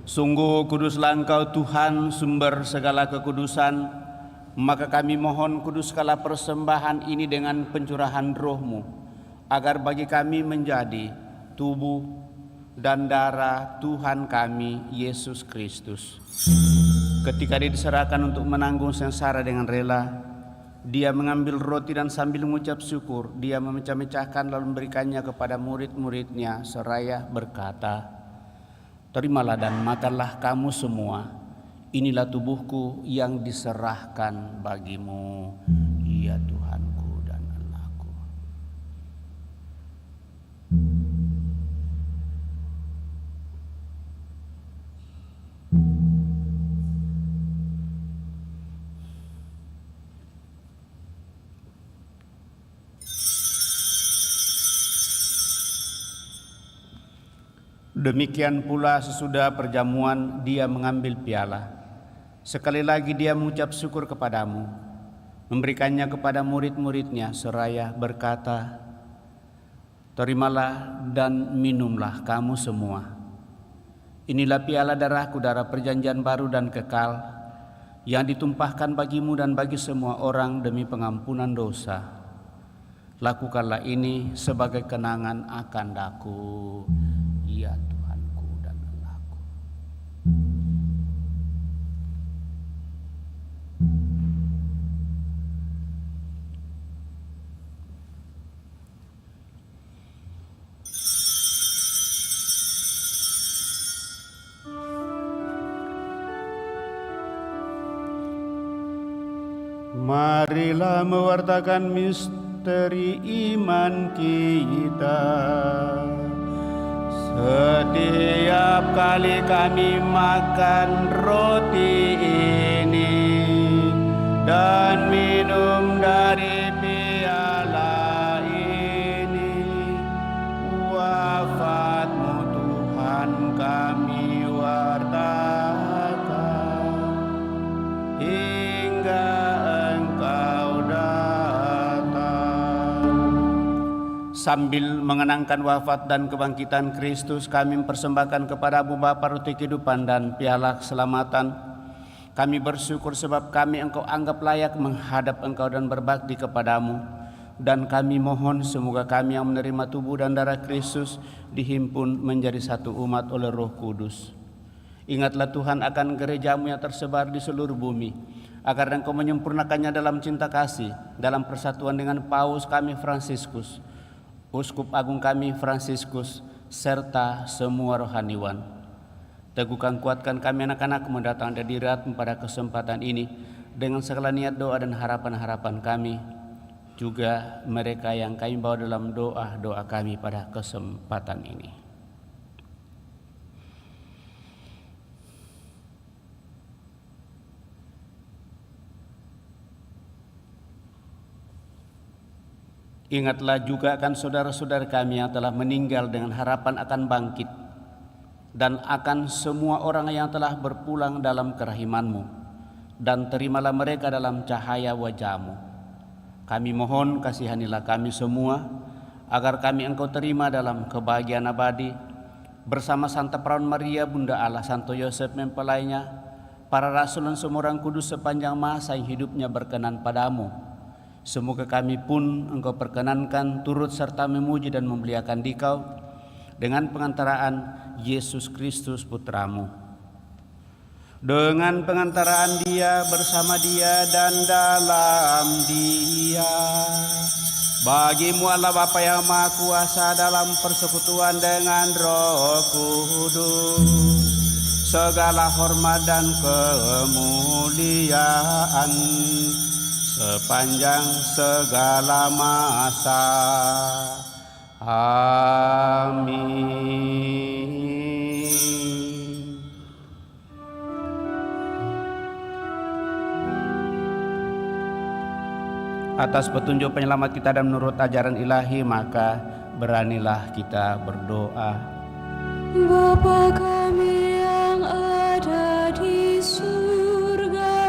Sungguh kuduslah Engkau Tuhan, sumber segala kekudusan. Maka kami mohon kuduskanlah persembahan ini dengan pencurahan roh-Mu, agar bagi kami menjadi tubuh dan darah Tuhan kami Yesus Kristus. Ketika Dia diserahkan untuk menanggung sengsara dengan rela, Dia mengambil roti dan sambil mengucap syukur, Dia memecah-mecahkan lalu memberikannya kepada murid-murid-Nya seraya berkata, "Terimalah dan makanlah kamu semua. Inilah tubuhku yang diserahkan bagimu, ya Tuhanku dan Allahku." Demikian pula sesudah perjamuan Dia mengambil piala. Sekali lagi Dia mengucap syukur kepadamu, memberikannya kepada murid-murid-Nya seraya berkata, "Terimalah dan minumlah kamu semua. Inilah piala darahku, darah perjanjian baru dan kekal, yang ditumpahkan bagimu dan bagi semua orang demi pengampunan dosa. Lakukanlah ini sebagai kenangan akan Aku, ya Tuhanku dan Allahku." Marilah mewartakan misteri iman kita. Setiap kali kami makan roti ini dan minum dari piala ini, wafat-Mu Tuhan kami wartakan hingga Engkau datang. Sambil mengenangkan wafat dan kebangkitan Kristus, kami mempersembahkan kepada-Mu Bapa roti kehidupan dan piala keselamatan. Kami bersyukur sebab kami Engkau anggap layak menghadap Engkau dan berbakti kepada-Mu. Dan kami mohon semoga kami yang menerima tubuh dan darah Kristus dihimpun menjadi satu umat oleh Roh Kudus. Ingatlah Tuhan akan gereja-Mu yang tersebar di seluruh bumi, agar Engkau menyempurnakannya dalam cinta kasih, dalam persatuan dengan Paus kami Fransiskus, Uskup Agung kami Fransiskus, serta semua rohaniwan. Teguhkan kuatkan kami anak-anak-Mu datang dari hadirat-Mu pada kesempatan ini dengan segala niat doa dan harapan-harapan kami, juga mereka yang kami bawa dalam doa-doa kami pada kesempatan ini. Ingatlah juga akan saudara-saudara kami yang telah meninggal dengan harapan akan bangkit, dan akan semua orang yang telah berpulang dalam kerahiman-Mu, dan terimalah mereka dalam cahaya wajah-Mu. Kami mohon kasihanilah kami semua, agar kami Engkau terima dalam kebahagiaan abadi, bersama Santa Perawan Maria, Bunda Allah, Santo Yosef mempelainya, para rasul dan semua orang kudus sepanjang masa yang hidupnya berkenan pada-Mu. Semoga kami pun Engkau perkenankan turut serta memuji dan memuliakan Dikau, dengan pengantaraan Yesus Kristus Putra-Mu. Dengan pengantaraan Dia, bersama Dia, dan dalam Dia, bagi-Mu Allah Bapa yang Maha Kuasa dalam persekutuan dengan Roh Kudus, segala hormat dan kemuliaan sepanjang segala masa. Amin. Atas petunjuk penyelamat kita dan menurut ajaran ilahi, maka beranilah kita berdoa. Bapa kami yang ada di surga,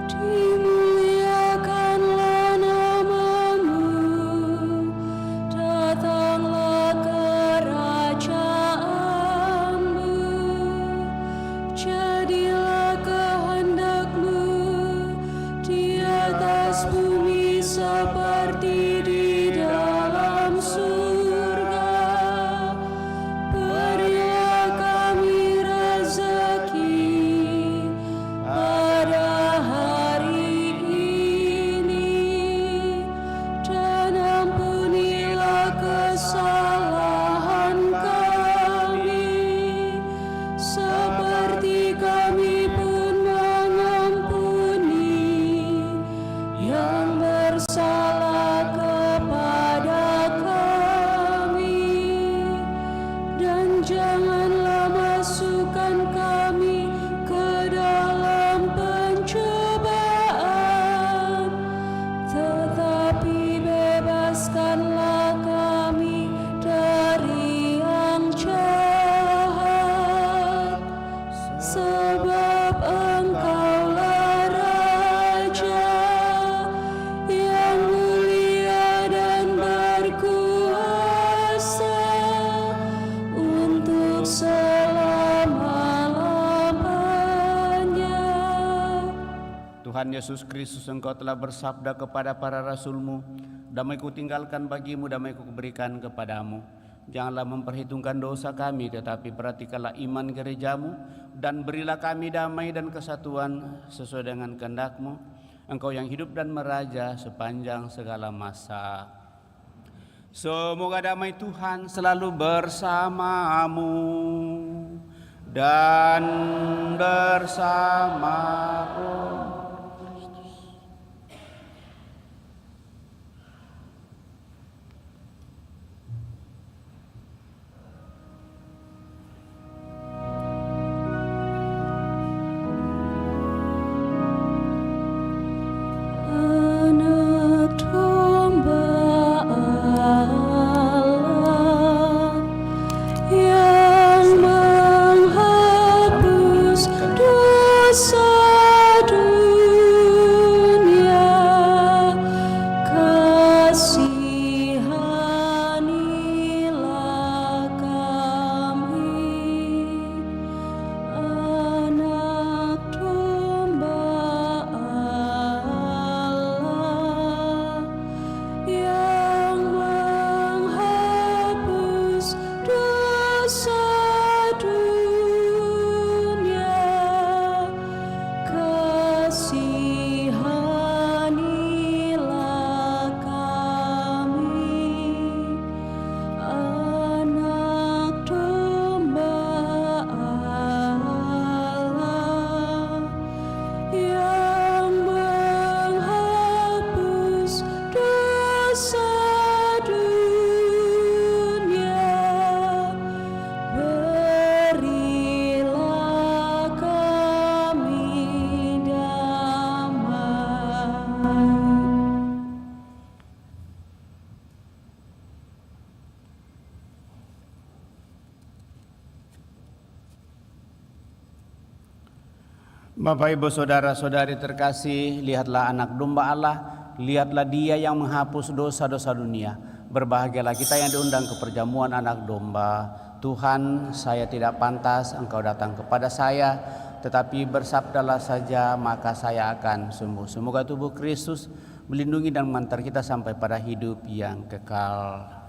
dimuliakanlah nama-Mu, datanglah kerajaan-Mu, jadilah kehendak-Mu di atas bumi seperti di dalam surga. Berilah kami rezeki pada hari ini, dan ampunilah kesalahan kami, seperti kami pun mengampuni yang bersalah kepada kami, dan janganlah masukkan kami ke dalam pencobaan, tetapi bebaskanlah kami dari yang jahat, sebab Engkaulah Raja yang mulia dan berkuasa untuk selama-lamanya. Tuhan Yesus Kristus, Engkau telah bersabda kepada para rasul-Mu, damai ku tinggalkan bagimu, damai ku berikan kepadamu. Janganlah memperhitungkan dosa kami, tetapi perhatikanlah iman gereja-Mu, dan berilah kami damai dan kesatuan sesuai dengan kehendak-Mu. Engkau yang hidup dan meraja sepanjang segala masa. Semoga damai Tuhan selalu bersamamu dan bersama roh Bapak, Ibu, Saudara-saudari terkasih, lihatlah anak domba Allah, lihatlah Dia yang menghapus dosa-dosa dunia. Berbahagialah kita yang diundang ke perjamuan anak domba. Tuhan, saya tidak pantas Engkau datang kepada saya, tetapi bersabdalah saja maka saya akan sembuh. Semoga tubuh Kristus melindungi dan mengantar kita sampai pada hidup yang kekal.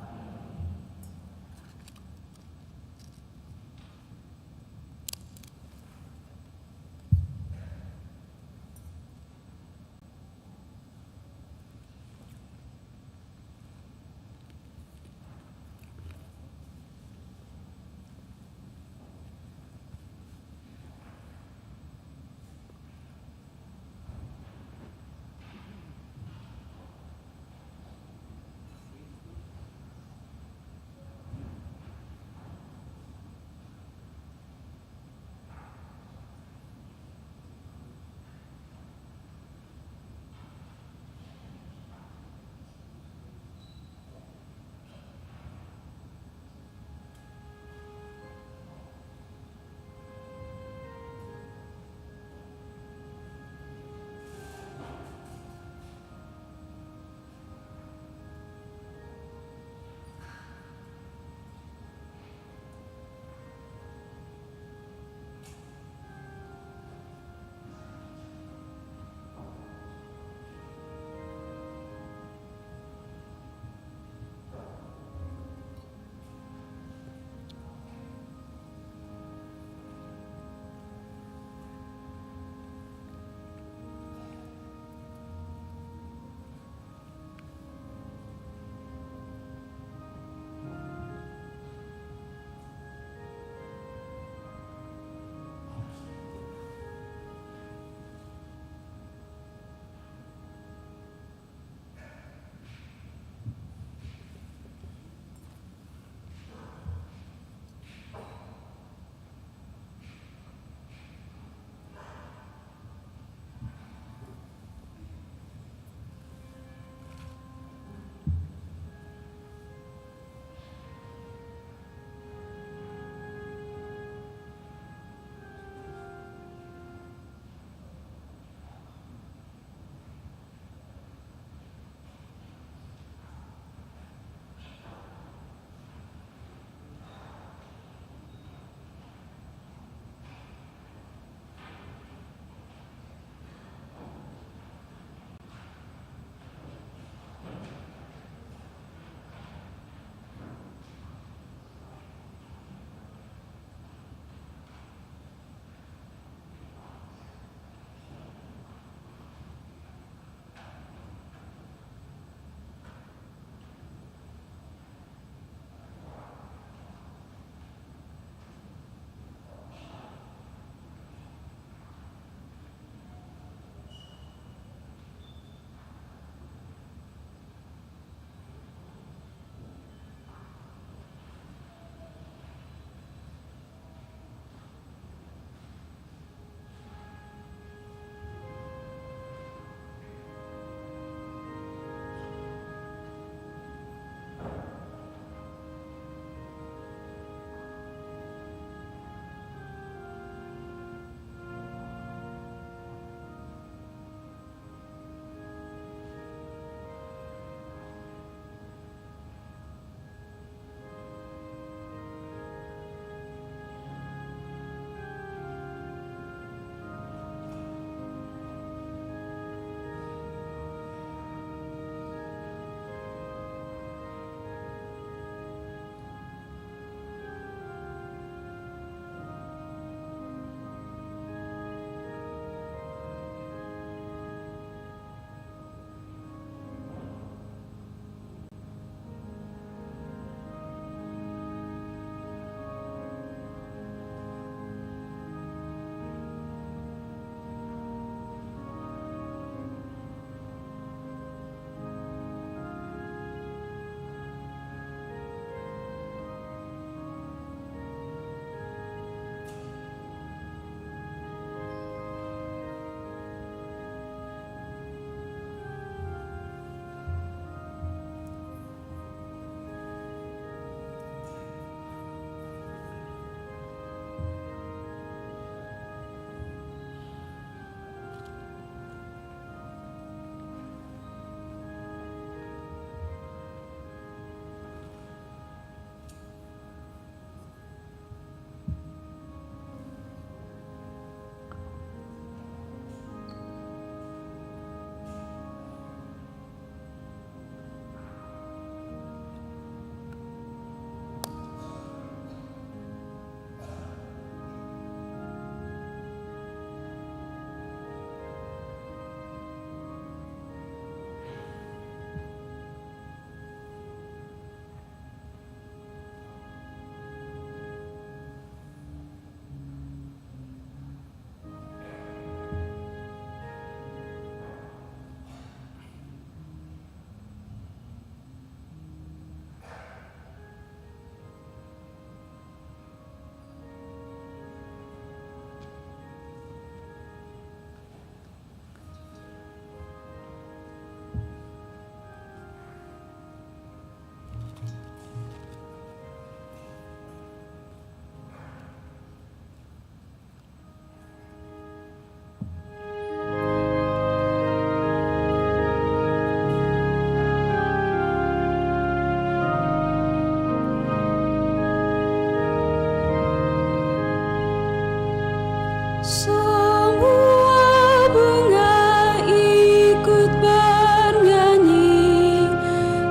Semua bunga ikut bernyanyi,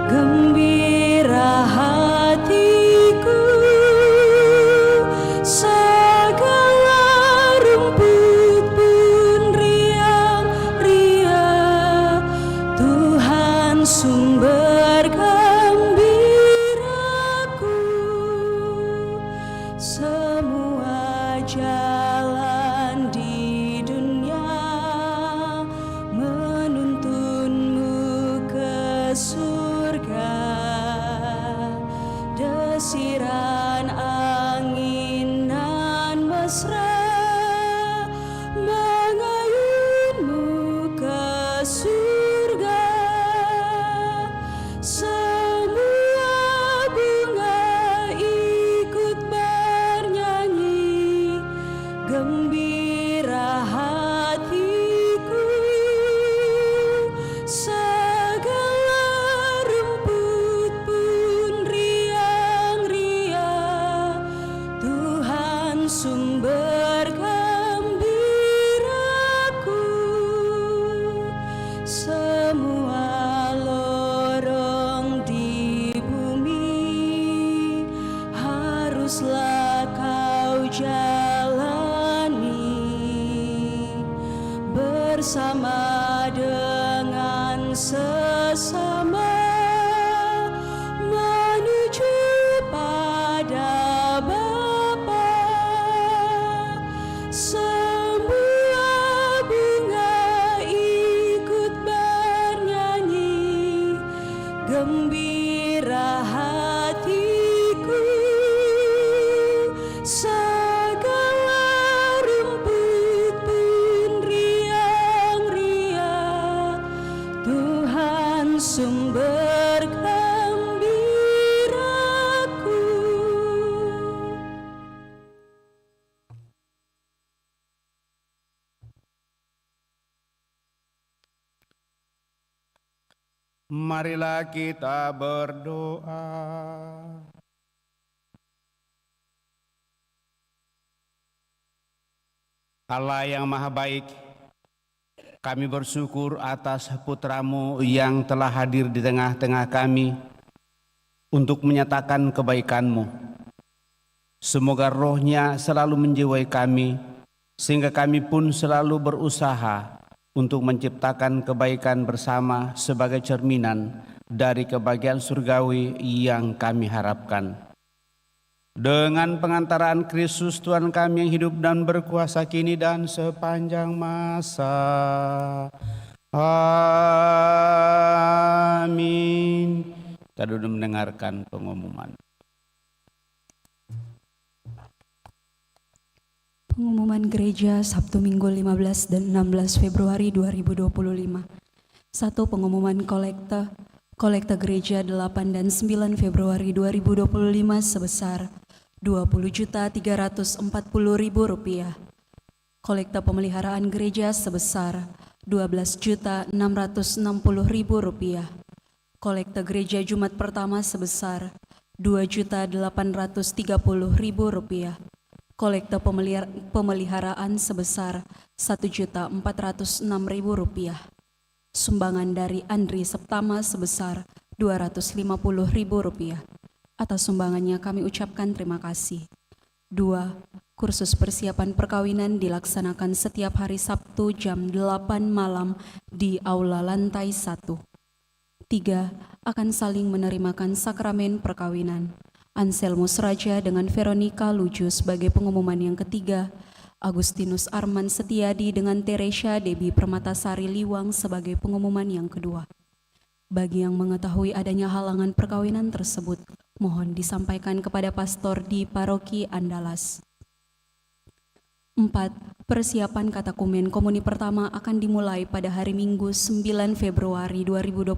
gembira hatiku. Segala rumput pun riang-riang, Tuhan sumber gembiraku. Semua jalan di dunia menuntunmu ke surga. Desiran angin nan mesra mengayunmu ke surga. Semua bunga ikut bernyanyi, gembira hatiku. Segala rumput pun riang-riang, Tuhan sumber gembiraku. Semua lorong di bumi haruslah kau jalani bersama dengan sesama menuju pada Bapa. Semua bunga ikut bernyanyi, gembira hatiku. Segala rumput pun riang-riang, Tuhan sumber gembiraku. Marilah kita berdoa. Allah yang maha baik, kami bersyukur atas putra-Mu yang telah hadir di tengah-tengah kami untuk menyatakan kebaikan-Mu. Semoga rohnya selalu menjiwai kami, sehingga kami pun selalu berusaha untuk menciptakan kebaikan bersama sebagai cerminan dari kebahagiaan surgawi yang kami harapkan. Dengan pengantaraan Kristus Tuhan kami yang hidup dan berkuasa kini dan sepanjang masa. Amin. Kita dulu mendengarkan pengumuman. Pengumuman gereja Sabtu Minggu 15 dan 16 Februari 2025. 1. Pengumuman kolekte gereja 8 dan 9 Februari 2025 sebesar Rp20.340.000. Kolekte pemeliharaan gereja sebesar Rp12.660.000. Kolekte gereja Jumat pertama sebesar Rp2.830.000. Kolekte pemeliharaan sebesar Rp1.406.000. Sumbangan dari Andri Septama sebesar Rp250.000. Atas sumbangannya kami ucapkan terima kasih. 2. Kursus persiapan perkawinan dilaksanakan setiap hari Sabtu jam 8 malam di Aula Lantai 1. 3. Akan saling menerimakan sakramen perkawinan. Anselmus Raja dengan Veronica Luju sebagai pengumuman yang ketiga. Agustinus Arman Setiadi dengan Teresia Debi Permatasari Liwang sebagai pengumuman yang kedua. Bagi yang mengetahui adanya halangan perkawinan tersebut, mohon disampaikan kepada pastor di Paroki Andalas. 4. Persiapan katakumen komuni pertama akan dimulai pada hari Minggu 9 Februari 2025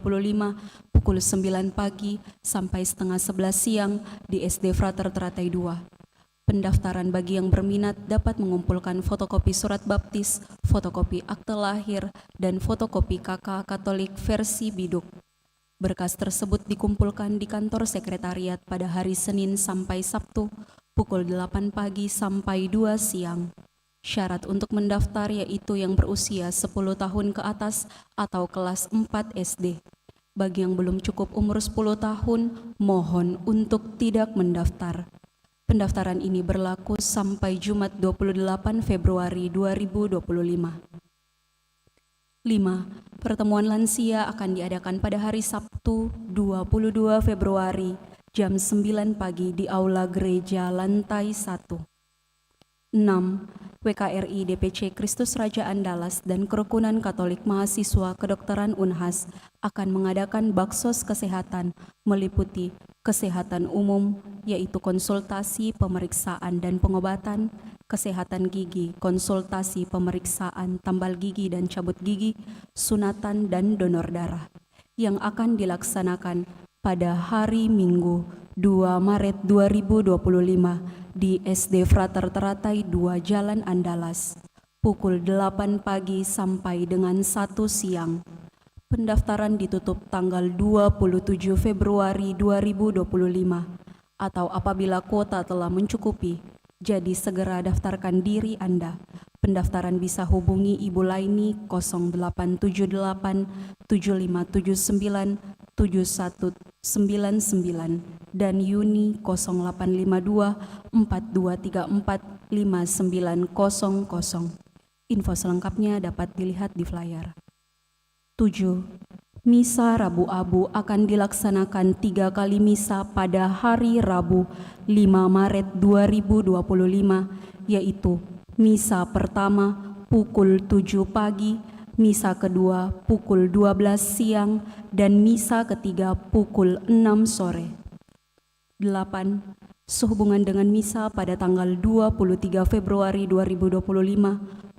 pukul 9 pagi sampai setengah 11 siang di SD Frater Teratai 2. Pendaftaran bagi yang berminat dapat mengumpulkan fotokopi surat baptis, fotokopi akte lahir, dan fotokopi KK Katolik versi Biduk. Berkas tersebut dikumpulkan di kantor sekretariat pada hari Senin sampai Sabtu pukul 8 pagi sampai 2 siang. Syarat untuk mendaftar yaitu yang berusia 10 tahun ke atas atau kelas 4 SD. Bagi yang belum cukup umur 10 tahun, mohon untuk tidak mendaftar. Pendaftaran ini berlaku sampai Jumat 28 Februari 2025. 5. Pertemuan lansia akan diadakan pada hari Sabtu 22 Februari jam 9 pagi di Aula Gereja lantai 1. 6. WKRI DPC Kristus Raja Andalas dan Kerukunan Katolik Mahasiswa Kedokteran Unhas akan mengadakan baksos kesehatan meliputi kesehatan umum, yaitu konsultasi, pemeriksaan dan pengobatan, kesehatan gigi, konsultasi, pemeriksaan, tambal gigi dan cabut gigi, sunatan dan donor darah, yang akan dilaksanakan pada hari Minggu 2 Maret 2025 di SD Frater Teratai 2 Jalan Andalas, pukul 8 pagi sampai dengan 1 siang. Pendaftaran ditutup tanggal 27 Februari 2025 atau apabila kuota telah mencukupi, jadi segera daftarkan diri Anda. Pendaftaran bisa hubungi Ibu Laini 0878 7579 7199 dan Yuni 0852 4234 5900. Info selengkapnya dapat dilihat di flyer. 7. Misa Rabu Abu akan dilaksanakan 3 kali misa pada hari Rabu 5 Maret 2025, yaitu misa pertama pukul 7 pagi, misa kedua pukul 12 siang, dan misa ketiga pukul 6 sore. 8. Sehubungan dengan misa pada tanggal 23 Februari 2025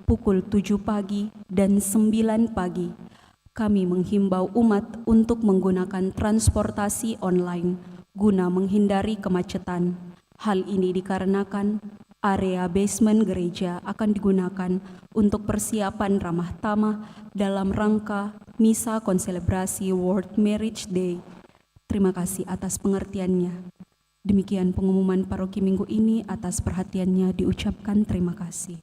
pukul 7 pagi dan 9 pagi, kami menghimbau umat untuk menggunakan transportasi online guna menghindari kemacetan. Hal ini dikarenakan area basement gereja akan digunakan untuk persiapan ramah tamah dalam rangka misa konselebrasi World Marriage Day. Terima kasih atas pengertiannya. Demikian pengumuman paroki minggu ini, atas perhatiannya diucapkan terima kasih.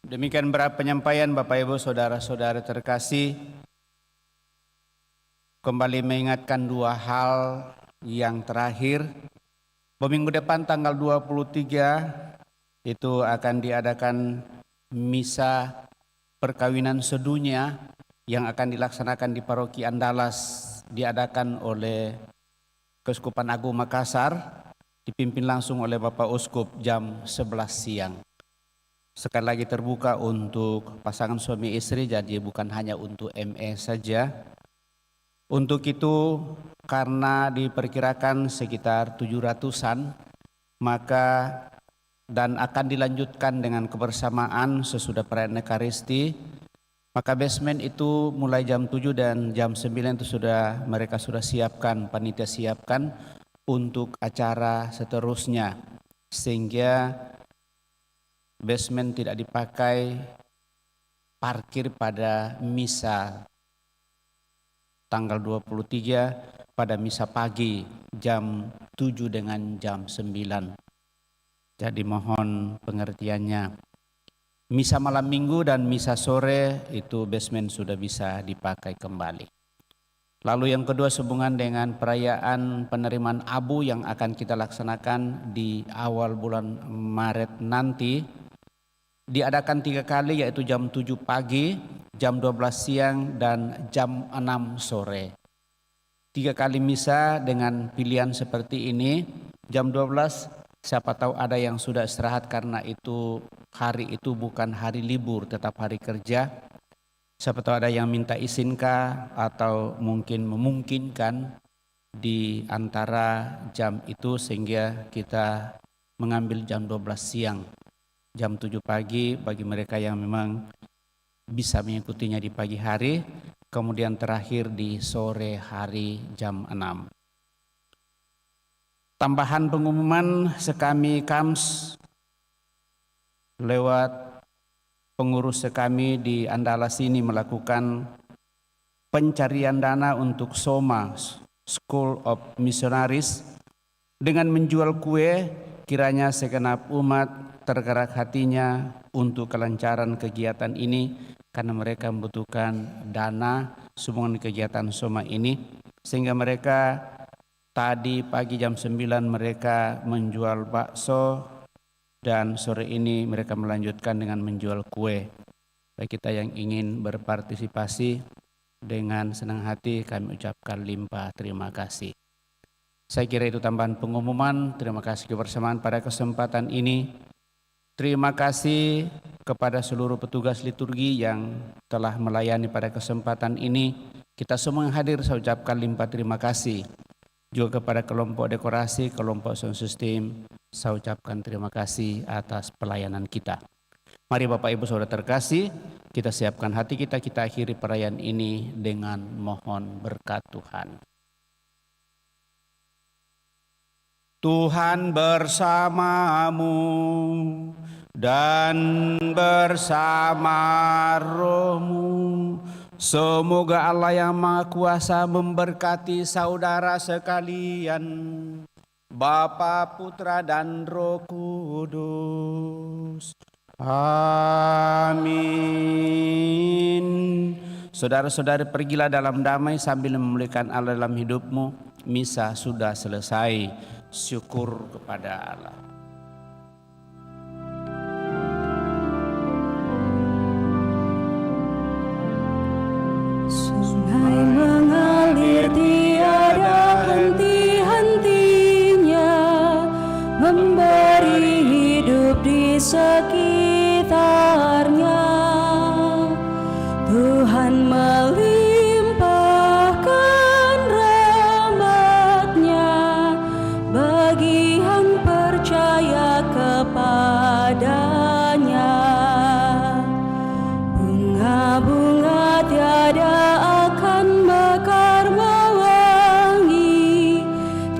Demikian berat penyampaian Bapak Ibu Saudara-saudara terkasih. Kembali mengingatkan 2 hal yang terakhir. Minggu depan tanggal 23 itu akan diadakan misa perkawinan sedunia yang akan dilaksanakan di Paroki Andalas, diadakan oleh Keuskupan Agung Makassar, dipimpin langsung oleh Bapak Uskup jam 11 siang. Sekali lagi terbuka untuk pasangan suami istri, jadi bukan hanya untuk ME saja. Untuk itu, karena diperkirakan sekitar 700-an, maka dan akan dilanjutkan dengan kebersamaan sesudah perayaan Ekaristi, maka basement itu mulai jam 7 dan jam 9 itu mereka sudah siapkan, panitia siapkan untuk acara seterusnya, sehingga basement tidak dipakai parkir pada misa tanggal 23 pada misa pagi jam 7 dengan jam 9. Jadi mohon pengertiannya. Misa malam minggu dan misa sore itu basement sudah bisa dipakai kembali. Lalu yang kedua sehubungan dengan perayaan penerimaan abu yang akan kita laksanakan di awal bulan Maret nanti, diadakan 3 kali, yaitu jam 7 pagi, jam 12 siang, dan jam 6 sore. 3 kali misa dengan pilihan seperti ini. Jam 12, siapa tahu ada yang sudah istirahat karena itu hari itu bukan hari libur, tetap hari kerja. Siapa tahu ada yang minta izinkah atau mungkin memungkinkan di antara jam itu sehingga kita mengambil jam 12 siang. Jam 7 pagi bagi mereka yang memang bisa mengikutinya di pagi hari, kemudian terakhir di sore hari jam 6. Tambahan pengumuman, sekami KAMS lewat pengurus sekami di Andalas ini melakukan pencarian dana untuk SOMA, School of Missionaries, dengan menjual kue kiranya segenap umat tergerak hatinya untuk kelancaran kegiatan ini, karena mereka membutuhkan dana sumbangan kegiatan Soma ini, sehingga mereka tadi pagi jam 9 mereka menjual bakso, dan sore ini mereka melanjutkan dengan menjual kue. Bagi kita yang ingin berpartisipasi, dengan senang hati kami ucapkan limpah terima kasih. Saya kira itu tambahan pengumuman. Terima kasih kebersamaan pada kesempatan ini. Terima kasih kepada seluruh petugas liturgi yang telah melayani pada kesempatan ini. Kita semua yang hadir saya ucapkan limpah terima kasih. Juga kepada kelompok dekorasi, kelompok sound system, saya ucapkan terima kasih atas pelayanan kita. Mari Bapak Ibu Saudara terkasih, kita siapkan hati kita akhiri perayaan ini dengan mohon berkat Tuhan. Tuhan bersamamu dan bersama rohmu. Semoga Allah yang Maha Kuasa memberkati saudara sekalian, Bapa, Putra, dan Roh Kudus. Amin. Saudara-saudari, pergilah dalam damai sambil memuliakan Allah dalam hidupmu. Misa sudah selesai. Syukur kepada Allah. Sungai mengalir tiada henti-hentinya, memberi hidup di sekitarnya. Tuhan melimpahkan rahmat-Nya bagi yang percaya kepadanya. Bunga-bunga tiada akan mekar mewangi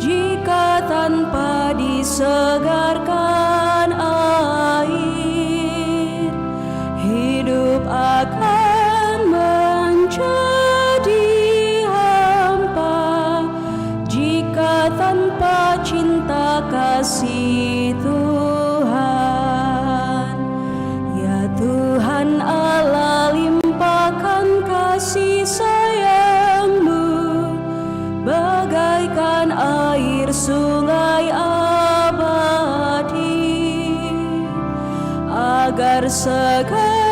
jika tanpa disegarkan air. Hidup akan menjadi hampa jika tanpa cinta kasih Tuhan. Ya Tuhan Allah, limpahkan kasih sayang-Mu bagaikan air sungai abadi, agar segala